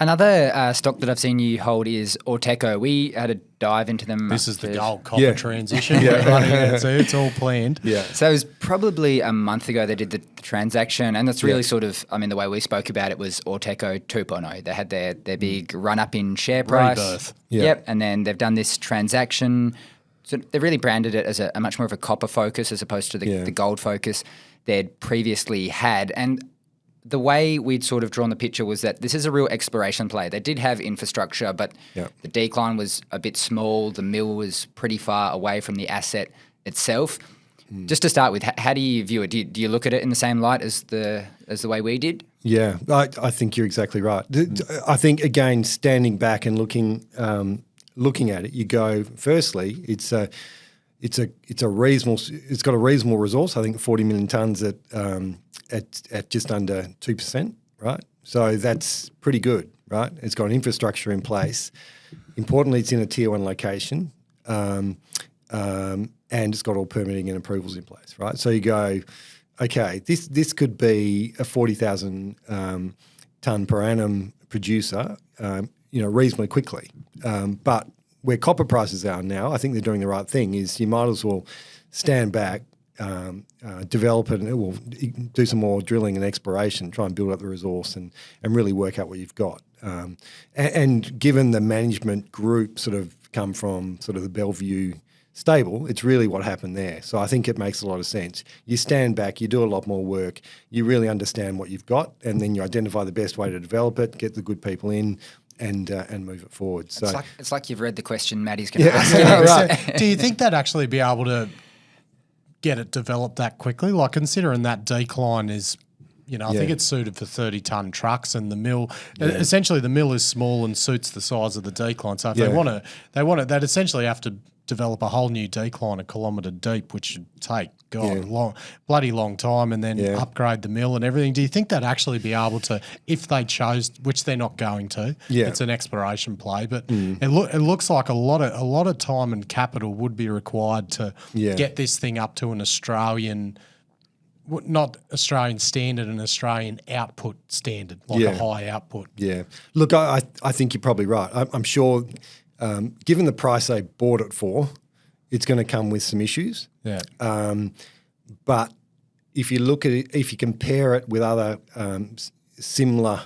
Another stock that I've seen you hold is AuTECO. We had a dive into them. This is the gold copper transition. It's all planned. Yeah. So it was probably a month ago they did the transaction, and that's really sort of, the way we spoke about it was AuTECO 2.0. They had their big run-up in share price. Rebirth. Yeah. Yep, and then they've done this transaction. So they've really branded it as a much more of a copper focus as opposed to the gold focus they'd previously had. And the way we'd sort of drawn the picture was that this is a real exploration play. They did have infrastructure, but the decline was a bit small. The mill was pretty far away from the asset itself. Just to start with, how do you view it? Do you look at it in the same light as the way we did? Yeah, I think you're exactly right. I think, again, standing back and looking at it, you go, firstly, it's a reasonable. It's got a reasonable resource. I think 40 million tonnes at just under 2%, right? So that's pretty good, right? It's got infrastructure in place. Importantly, it's in a tier 1 location, and it's got all permitting and approvals in place, right? So you go, okay, this could be a 40,000 tonne per annum producer, reasonably quickly, but where copper prices are now, I think they're doing the right thing, is you might as well stand back, develop it, and it will do some more drilling and exploration, try and build up the resource and really work out what you've got. And given the management group sort of come from sort of the Bellevue stable, it's really what happened there. So I think it makes a lot of sense. You stand back, you do a lot more work, you really understand what you've got, and then you identify the best way to develop it, get the good people in, and move it forward. So it's like you've read the question Maddie's going to ask you. Right. Do you think they'd actually be able to get it developed that quickly? Like, considering that decline is, I think it's suited for 30-tonne trucks, and the mill, essentially the mill is small and suits the size of the decline. So if they want to, they'd essentially have to develop a whole new decline a kilometre deep, which should take, bloody long time, and then upgrade the mill and everything. Do you think they'd actually be able to, if they chose, which they're not going to? It's an exploration play, but it looks like a lot of time and capital would be required to get this thing up to an Australian, not Australian standard, an Australian output standard, like a high output. Yeah. Look, I think you're probably right. I'm sure, given the price they bought it for, it's going to come with some issues. Yeah. But if you look at it, if you compare it with other similar,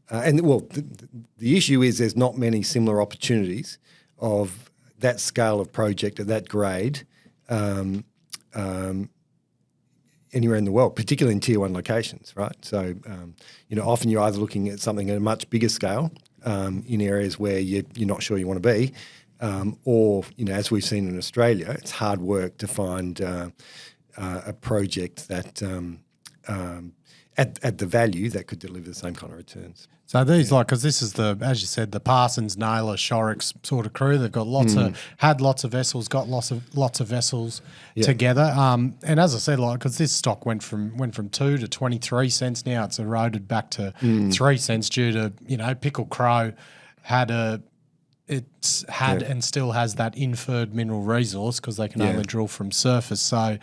the issue is there's not many similar opportunities of that scale of project at that grade anywhere in the world, particularly in tier 1 locations, right? So, often you're either looking at something at a much bigger scale in areas where you're not sure you want to be, or as we've seen in Australia, it's hard work to find a project that at the value that could deliver the same kind of returns. So these because this is as you said, the Parsons, Naylor, Shorrock's sort of crew. They've got had lots of vessels, got lots of vessels together. And as I said, because this stock went from 2 to 23 cents, now it's eroded back to 3 cents due to Pickle Crow had and still has that inferred mineral resource because they can only drill from surface. So.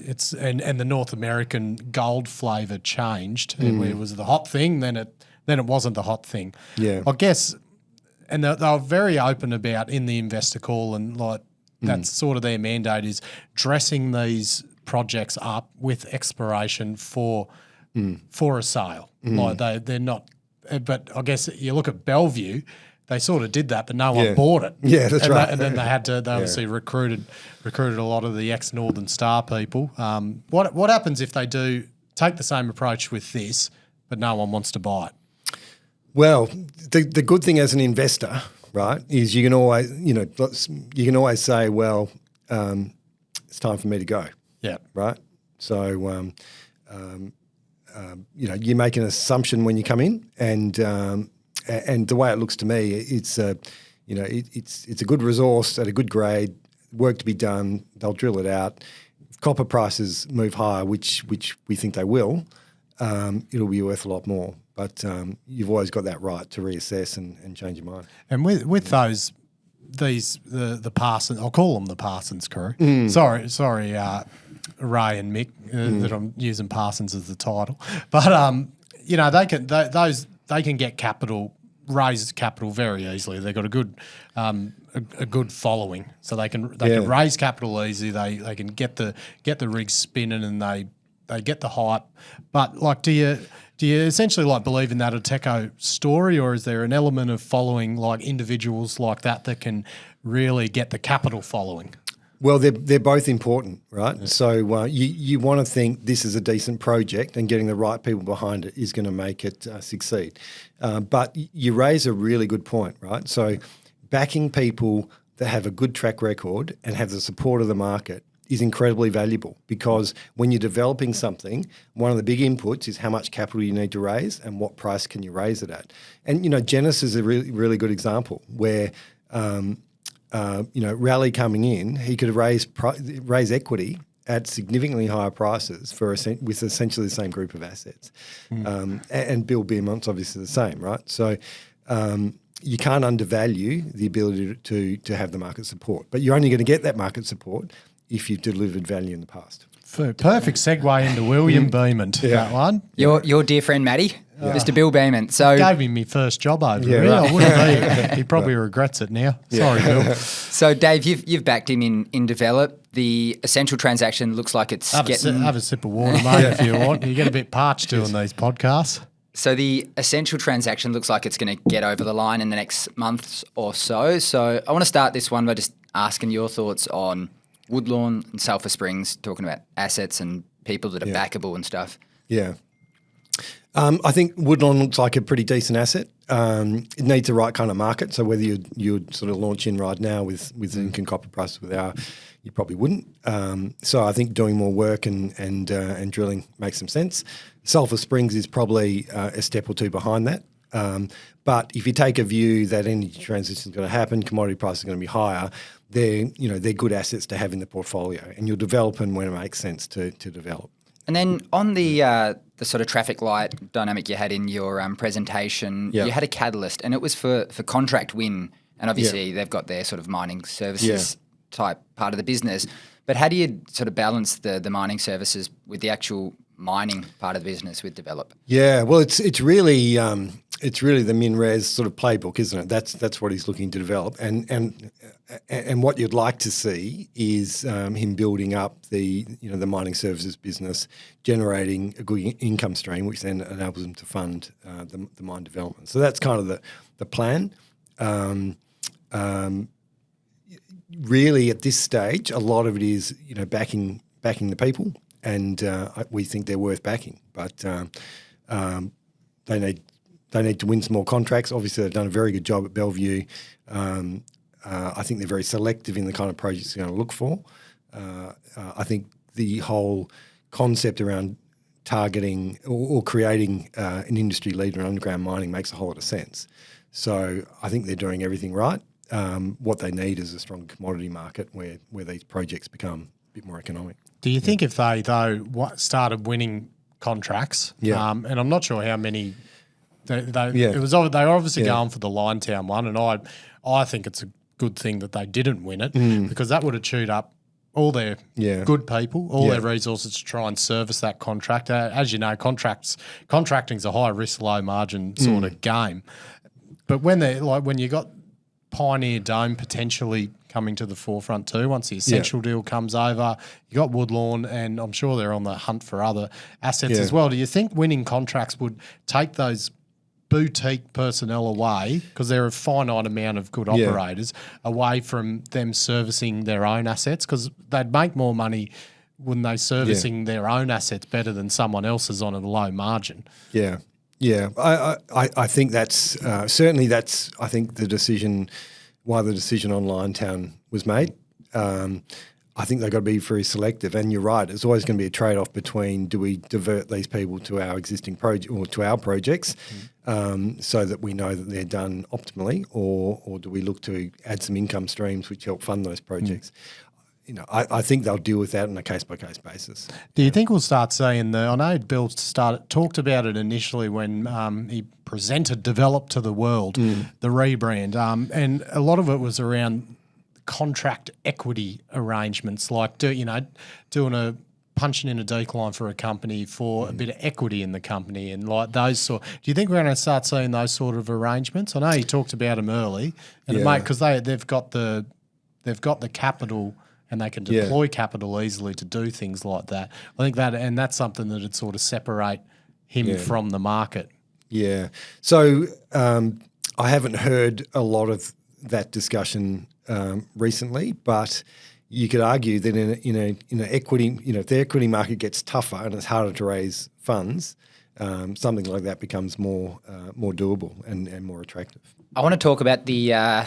It's and the North American gold flavour changed, and where it was the hot thing, then it wasn't the hot thing. Yeah, I guess, and they were very open about in the investor call, and that's sort of their mandate is dressing these projects up with exploration for a sale. They're not, but I guess you look at Bellevue. They sort of did that, but no one bought it. Yeah, that's right. And then they had to. They obviously recruited a lot of the ex-Northern Star people. What happens if they do take the same approach with this, but no one wants to buy it? Well, the good thing as an investor, right, is you can always say, well, it's time for me to go. Yeah. Right. So, you make an assumption when you come in, and the way it looks to me, it's a good resource at a good grade, work to be done. They'll drill it out. If copper prices move higher, which we think they will, it'll be worth a lot more. But you've always got that right to reassess and change your mind. And with those, the Parsons, I'll call them the Parsons crew. Sorry, Ray and Mick, that I'm using Parsons as the title. But they can get capital. Raise capital very easily. They've got a good following, so they can raise capital easy. They can get the rigs spinning, and they get the hype. But do you essentially believe in that AuTECO story, or is there an element of following individuals like that can really get the capital following? Well, they're both important, right? Yeah. So you want to think this is a decent project, and getting the right people behind it is going to make it succeed. But you raise a really good point, right? So backing people that have a good track record and have the support of the market is incredibly valuable, because when you're developing something, one of the big inputs is how much capital you need to raise and what price can you raise it at. And, Genesis is a really, really good example where Raleigh coming in, he could raise equity at significantly higher prices with essentially the same group of assets. And Bill Beamont's obviously the same, right? So you can't undervalue the ability to have the market support, but you're only going to get that market support if you've delivered value in the past. Perfect segue into William Beament, that one. Your dear friend Matty, Mr Bill Beament. So gave me my first job over here. Right. I wouldn't be. He probably regrets it now. Sorry, Bill. So Dave, you've backed him in Develop. The Essential transaction looks like it's have a sip of water, mate, if you want. You get a bit parched doing these podcasts. So the Essential transaction looks like it's going to get over the line in the next month or so. So I want to start this one by just asking your thoughts on Woodlawn and Sulphur Springs, talking about assets and people that are backable and stuff. Yeah. I think Woodlawn looks like a pretty decent asset. It needs the right kind of market. So whether you'd sort of launch in right now with zinc and copper prices you probably wouldn't. So I think doing more work and drilling makes some sense. Sulphur Springs is probably a step or two behind that. But if you take a view that energy transition is going to happen, commodity prices are going to be higher, they're good assets to have in the portfolio, and you'll develop them when it makes sense to develop. And then on the sort of traffic light dynamic you had in your presentation, you had a catalyst, and it was for contract win. And obviously they've got their sort of mining services type part of the business. But how do you sort of balance the mining services with the actual mining part of the business with Develop? Yeah, well, it's really the MinRes sort of playbook, isn't it? That's what he's looking to develop, and what you'd like to see is him building up the mining services business, generating a good income stream, which then enables him to fund the mine development. So that's kind of the plan. Really, at this stage, a lot of it is backing the people, and we think they're worth backing, but they need They need to win some more contracts. Obviously, they've done a very good job at Bellevue. I think they're very selective in the kind of projects they're going to look for. I think the whole concept around targeting or creating an industry leader in underground mining makes a whole lot of sense. So I think they're doing everything right. What they need is a strong commodity market where these projects become a bit more economic. Do you think if they, though, started winning contracts, and I'm not sure how many, they were obviously going for the Liontown one, and I think it's a good thing that they didn't win it because that would have chewed up all their good people, all their resources to try and service that contract. As you know, contracting's a high risk, low margin sort of game. But when you got Pioneer Dome potentially coming to the forefront too, once the Essential deal comes over, you got Woodlawn, and I'm sure they're on the hunt for other assets as well. Do you think winning contracts would take those boutique personnel away, because there are a finite amount of good operators, away from them servicing their own assets? Because they'd make more money when they servicing their own assets better than someone else's on a low margin. I think that's certainly I think the decision on Liontown was made. I think they've got to be very selective, and you're right. It's always going to be a trade-off between, do we divert these people to our existing project or to our projects, so that we know that they're done optimally, or do we look to add some income streams which help fund those projects? I think they'll deal with that on a case-by-case basis. Do you think we'll start seeing I know Bill talked about it initially when he presented Develop to the World, the rebrand, and a lot of it was around contract equity arrangements, like doing a punching in a decline for a company for a bit of equity in the company, and like those sort. Do you think we're going to start seeing those sort of arrangements? I know you talked about them early, and because they've got the capital and they can deploy capital easily to do things like that. I think that's something that would sort of separate him from the market. Yeah. So I haven't heard a lot of that discussion recently, but you could argue that in an equity, if the equity market gets tougher and it's harder to raise funds, something like that becomes more doable and more attractive. I want to talk about the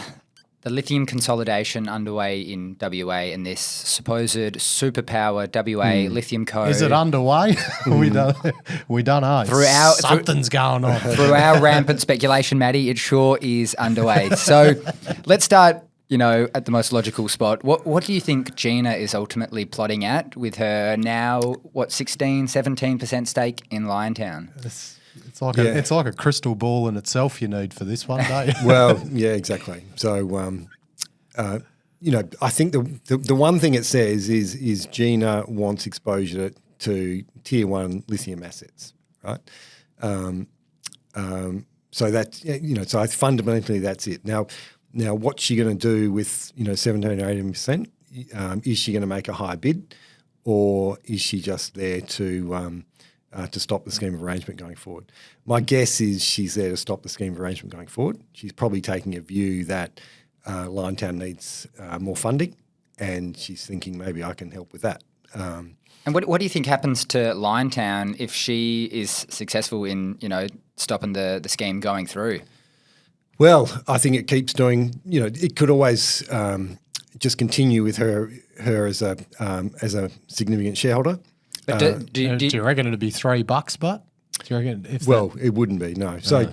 lithium consolidation underway in WA and this supposed superpower WA lithium co. Is it underway? We don't know. Something's going on. Through our rampant speculation, Maddie, it sure is underway. So let's start, at the most logical spot. What do you think Gina is ultimately plotting at with her now, 17% stake in Liontown? It's like a crystal ball in itself you need for this one, don't you? Well, yeah, exactly. So, I think the one thing it says is Gina wants exposure to tier one lithium assets, right? So that so fundamentally that's it. Now, what's she going to do with 17 or 18%? Is she going to make a higher bid, or is she just there to stop the scheme of arrangement going forward? My guess is she's there to stop the scheme of arrangement going forward. She's probably taking a view that Liontown needs more funding, and she's thinking maybe I can help with that. And what do you think happens to Liontown if she is successful in stopping the scheme going through? Well, I think it keeps doing. It could always just continue with her as a significant shareholder. But do you reckon it'd be $3, but? Do you reckon? It wouldn't be, no. So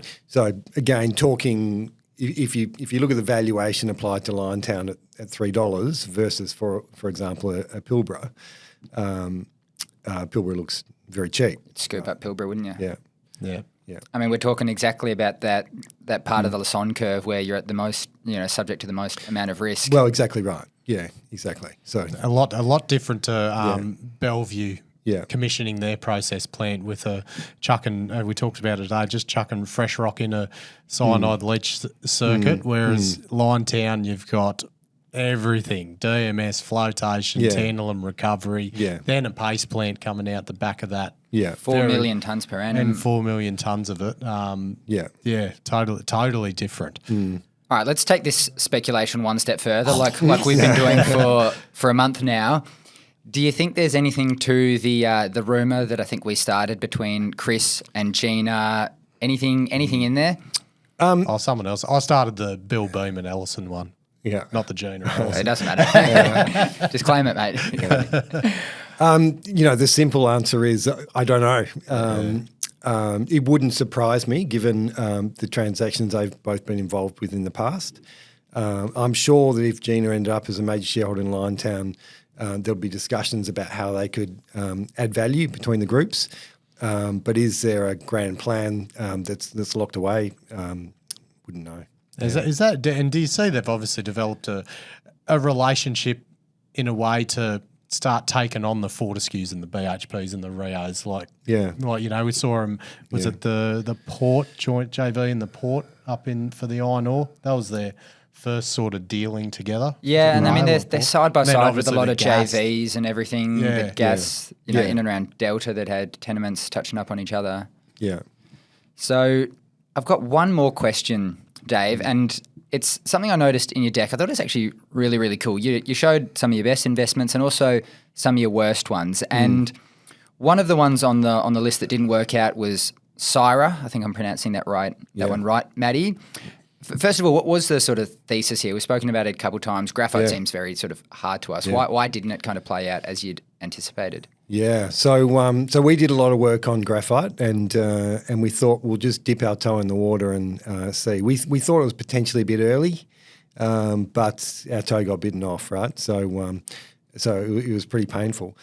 again, talking if you look at the valuation applied to Liontown at $3 versus, for example, a Pilbara, Pilbara looks very cheap. Scoop up Pilbara, wouldn't you? Yeah. I mean, we're talking exactly about that part of the Lassonde curve where you're at the most, subject to the most amount of risk. Well, exactly right. Yeah, exactly. So a lot different to Bellevue. Yeah. Commissioning their process plant with chucking, we talked about it today, just chucking fresh rock in a cyanide leach circuit, whereas Liontown, you've got everything, DMS, flotation, tantalum recovery, then a paste plant coming out the back of that. Yeah. 4 million tonnes per annum. And 4 million tonnes of it. Totally different. All right, let's take this speculation one step further, like we've been doing for a month now. Do you think there's anything to the rumour that I think we started between Chris and Gina Anything in there? Oh, someone else. I started the Bill Beament Ellison one. Yeah. Not the Gina-Ellison. It doesn't matter. Just claim it, mate. The simple answer is I don't know. It wouldn't surprise me given the transactions they've both been involved with in the past. I'm sure that if Gina ended up as a major shareholder in Liontown, there'll be discussions about how they could add value between the groups. But is there a grand plan that's locked away? Wouldn't know. Is that? And do you see they've obviously developed a relationship in a way to start taking on the Fortescues and the BHPs and the Rios? We saw them. Was it the Port joint JV in the Port up in for the iron ore? That was their first sort of dealing together. Yeah, and I mean they're side by side with a lot of gas. JVs and everything. Yeah. The gas, in and around Delta that had tenements touching up on each other. Yeah. So I've got one more question, Dave, and it's something I noticed in your deck. I thought it was actually really, really cool. You showed some of your best investments and also some of your worst ones. And one of the ones on the list that didn't work out was Syra. I think I'm pronouncing that right. That one right, Maddie. First of all, what was the sort of thesis here? We've spoken about it a couple of times. Graphite seems very sort of hard to us. Yeah. Why didn't it kind of play out as you'd anticipated? Yeah, so we did a lot of work on graphite, and we thought we'll just dip our toe in the water and see. We thought it was potentially a bit early, but our toe got bitten off, right? So it was pretty painful.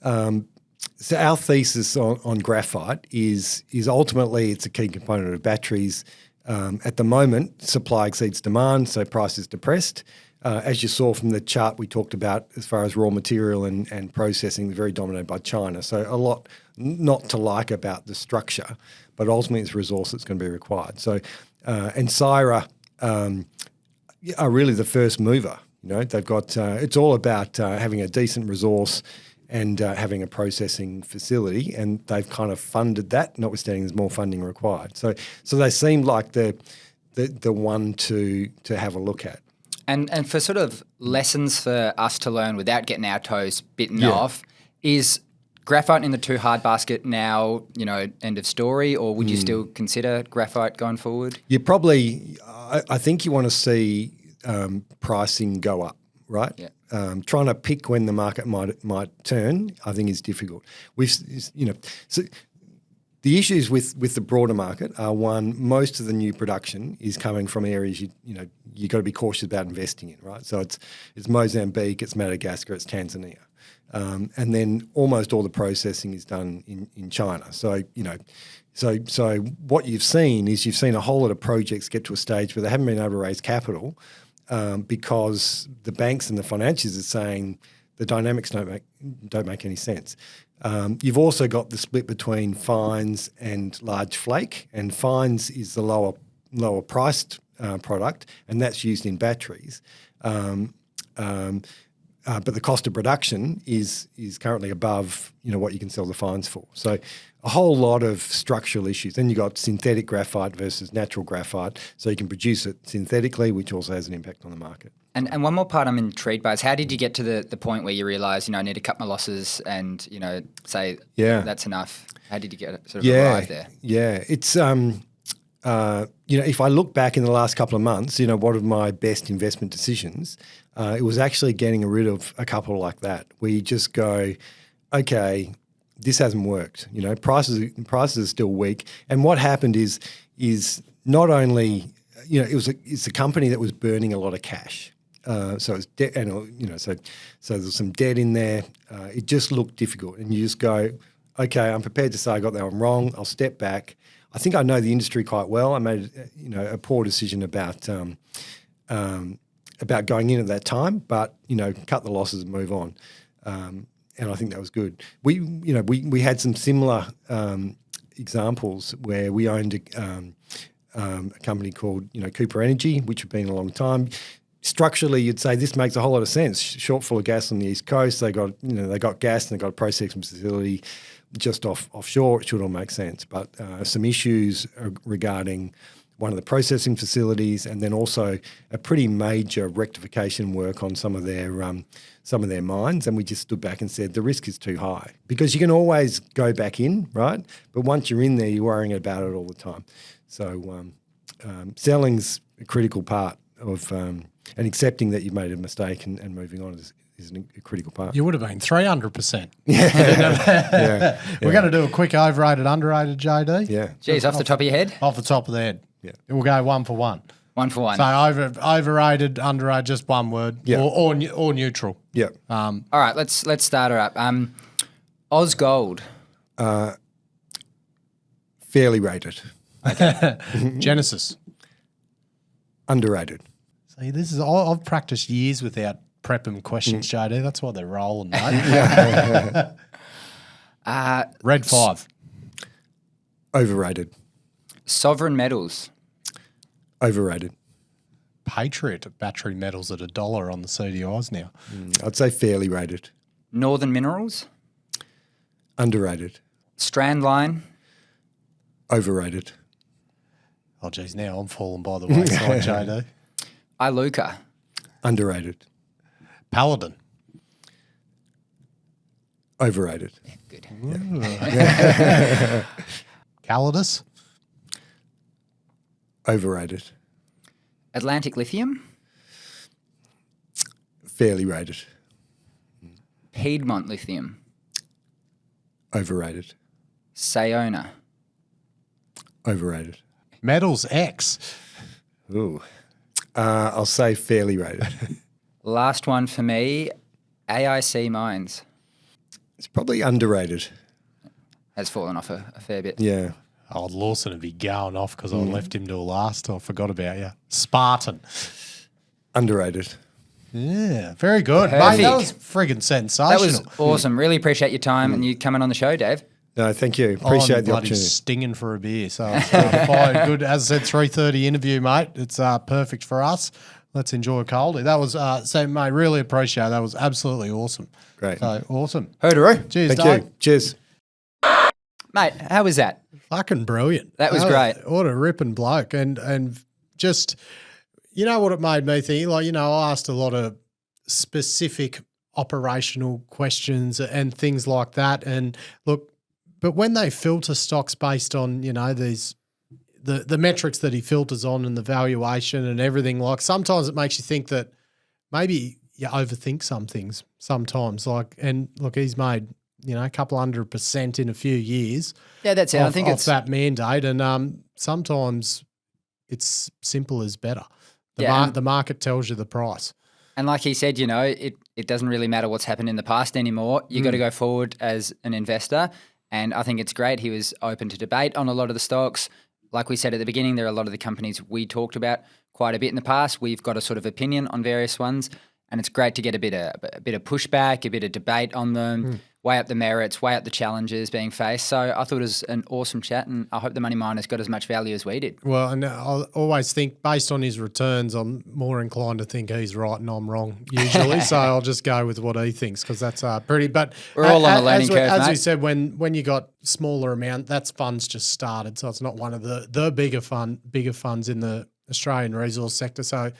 So our thesis on graphite is ultimately it's a key component of batteries. At the moment, supply exceeds demand, so price is depressed. As you saw from the chart we talked about as far as raw material and processing, very dominated by China. So a lot not to like about the structure, but ultimately it's a resource that's going to be required. So, and Syra are really the first mover. They've got, it's all about having a decent resource and having a processing facility, and they've kind of funded that, notwithstanding there's more funding required. So they seem like the one to have a look at. And for sort of lessons for us to learn without getting our toes bitten off, is graphite in the too hard basket now, end of story, or would you still consider graphite going forward? You probably, I think you want to see pricing go up, right? Yeah. Trying to pick when the market might turn, I think is difficult. So the issues with the broader market are, one, most of the new production is coming from areas you got to be cautious about investing in, right? So it's Mozambique, it's Madagascar, it's Tanzania, and then almost all the processing is done in China. So so what you've seen a whole lot of projects get to a stage where they haven't been able to raise capital because the banks and the financiers are saying the dynamics don't make any sense. You've also got the split between fines and large flake, and fines is the lower priced product, and that's used in batteries. But the cost of production is currently above what you can sell the fines for. So a whole lot of structural issues. Then you've got synthetic graphite versus natural graphite, so you can produce it synthetically, which also has an impact on the market. And one more part I'm intrigued by is how did you get to the point where you realise, I need to cut my losses and, say that's enough? How did you arrive there? Yeah, it's if I look back in the last couple of months, what are my best investment decisions? It was actually getting rid of a couple like that, where you just go, okay, this hasn't worked. Prices are still weak, and what happened is not only it's a company that was burning a lot of cash. So it's debt, and so there's some debt in there. It just looked difficult, and you just go, okay, I'm prepared to say I got that one wrong. I'll step back. I think I know the industry quite well. I made a poor decision about going in at that time, but cut the losses and move on. And I think that was good. We had some similar examples where we owned a company called Cooper Energy, which had been a long time. Structurally, you'd say this makes a whole lot of sense. Shortfall of gas on the East Coast, they got gas and they got a processing facility just offshore. It should all make sense, but some issues regarding one of the processing facilities, and then also a pretty major rectification work on some of their mines. And we just stood back and said the risk is too high, because you can always go back in, right? But once you're in there, you're worrying about it all the time. So selling's a critical part of and accepting that you've made a mistake and moving on is a critical part. You would have been 300%. Yeah. We're going to do a quick overrated, underrated, JD. Yeah. Geez, off the top of your head? Off the top of the head. Yeah. We'll go one for one. One for one. So overrated, underrated, just one word, Yeah. or neutral. Yeah. All right, let's start her up. Oz Gold. Fairly rated. Genesis. Underrated. See, this is I've practiced years without prepping questions, JD. That's why they're rolling, mate. Red 5. Overrated. Sovereign Metals. Overrated. Patriot battery metals at $1 on the CDIs now. I'd say fairly rated. Northern Minerals. Underrated. Strandline. Overrated. Oh, geez, now I'm falling by the wayside, JD. Iluka. Underrated. Paladin. Overrated. Good. Calidus. Overrated. Atlantic Lithium. Fairly rated. Piedmont Lithium. Overrated. Sayona. Overrated. Metals X. Ooh. I'll say fairly rated. Last one for me, AIC Mines. It's probably underrated. Has fallen off a fair bit. Yeah. Oh, Lawson would be going off because I left him till last. I forgot about you. Spartan. Underrated. Yeah, very good. Mate, Perfect. that was friggin' sensational. That was awesome. Really appreciate your time and you coming on the show, Dave. No, thank you. Appreciate I'm the bloody opportunity. stinging for a beer. So it's fine. Good. As I said, 3:30 interview, mate. It's perfect for us. Let's enjoy a coldie. That was, so mate, really appreciate it. That was absolutely awesome. Great. So awesome. Hooroo. Cheers, Thank Dave. you. Cheers. Mate, how was that? Fucking brilliant. That was great. What a ripping bloke. And just, you know what it made me think? Like, you know, I asked a lot of specific operational questions and things like that. And look, but when they filter stocks based on, you know, these the metrics that he filters on and the valuation and everything, like sometimes it makes you think that maybe you overthink some things sometimes. Like, and look, he's made, you know, a couple 100% in a few years. Yeah, that's it. I think off it's that mandate, and sometimes it's simple as better. The market tells you the price. And like he said, you know, it doesn't really matter what's happened in the past anymore. You got to go forward as an investor. And I think it's great. He was open to debate on a lot of the stocks. Like we said at the beginning, there are a lot of the companies we talked about quite a bit in the past. We've got a sort of opinion on various ones. And it's great to get a bit of pushback, a bit of debate on them, weigh up the merits, weigh up the challenges being faced. So I thought it was an awesome chat, and I hope the Money Miners got as much value as we did. Well, and I always think based on his returns, I'm more inclined to think he's right and I'm wrong usually. So I'll just go with what he thinks because that's pretty. But we're all on the learning curve, as mate. we said, when you got smaller amount, that's funds just started, so it's not one of the bigger funds in the Australian resource sector. So.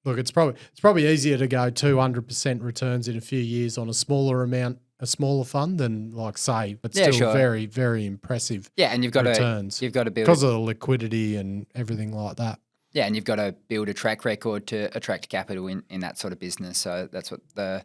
Look, it's probably easier to go 200% returns in a few years on a smaller fund than like say, but still sure. very, very impressive. Yeah, and you've got returns. to build because of the liquidity and everything like that. Yeah, and you've got to build a track record to attract capital in that sort of business. So that's what the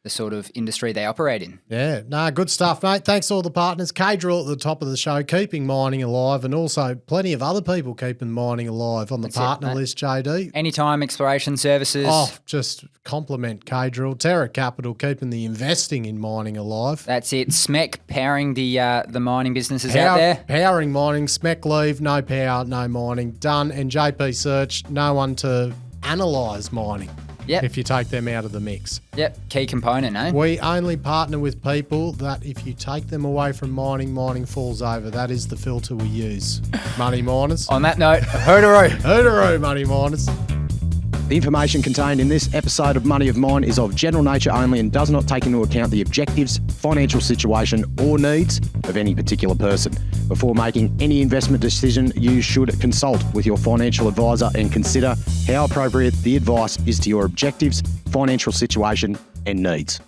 sort of industry they operate in. Yeah, no, good stuff, mate. Thanks to all the partners. Cadrill at the top of the show, keeping mining alive, and also plenty of other people keeping mining alive on the partner list, JD. Anytime Exploration Services. Oh, just compliment Cadrill. Terra Capital keeping the investing in mining alive. That's it. SMEC powering the mining businesses out there. Powering mining, SMEC leave, no power, no mining. Done. And JP Search, no one to analyse mining. Yep. If you take them out of the mix. Yep, key component, eh? We only partner with people that if you take them away from mining falls over. That is the filter we use. Money Miners. On that note, hooroo. Hooroo, Money Miners. The information contained in this episode of Money of Mine is of general nature only and does not take into account the objectives, financial situation, or needs of any particular person. Before making any investment decision, you should consult with your financial advisor and consider how appropriate the advice is to your objectives, financial situation, and needs.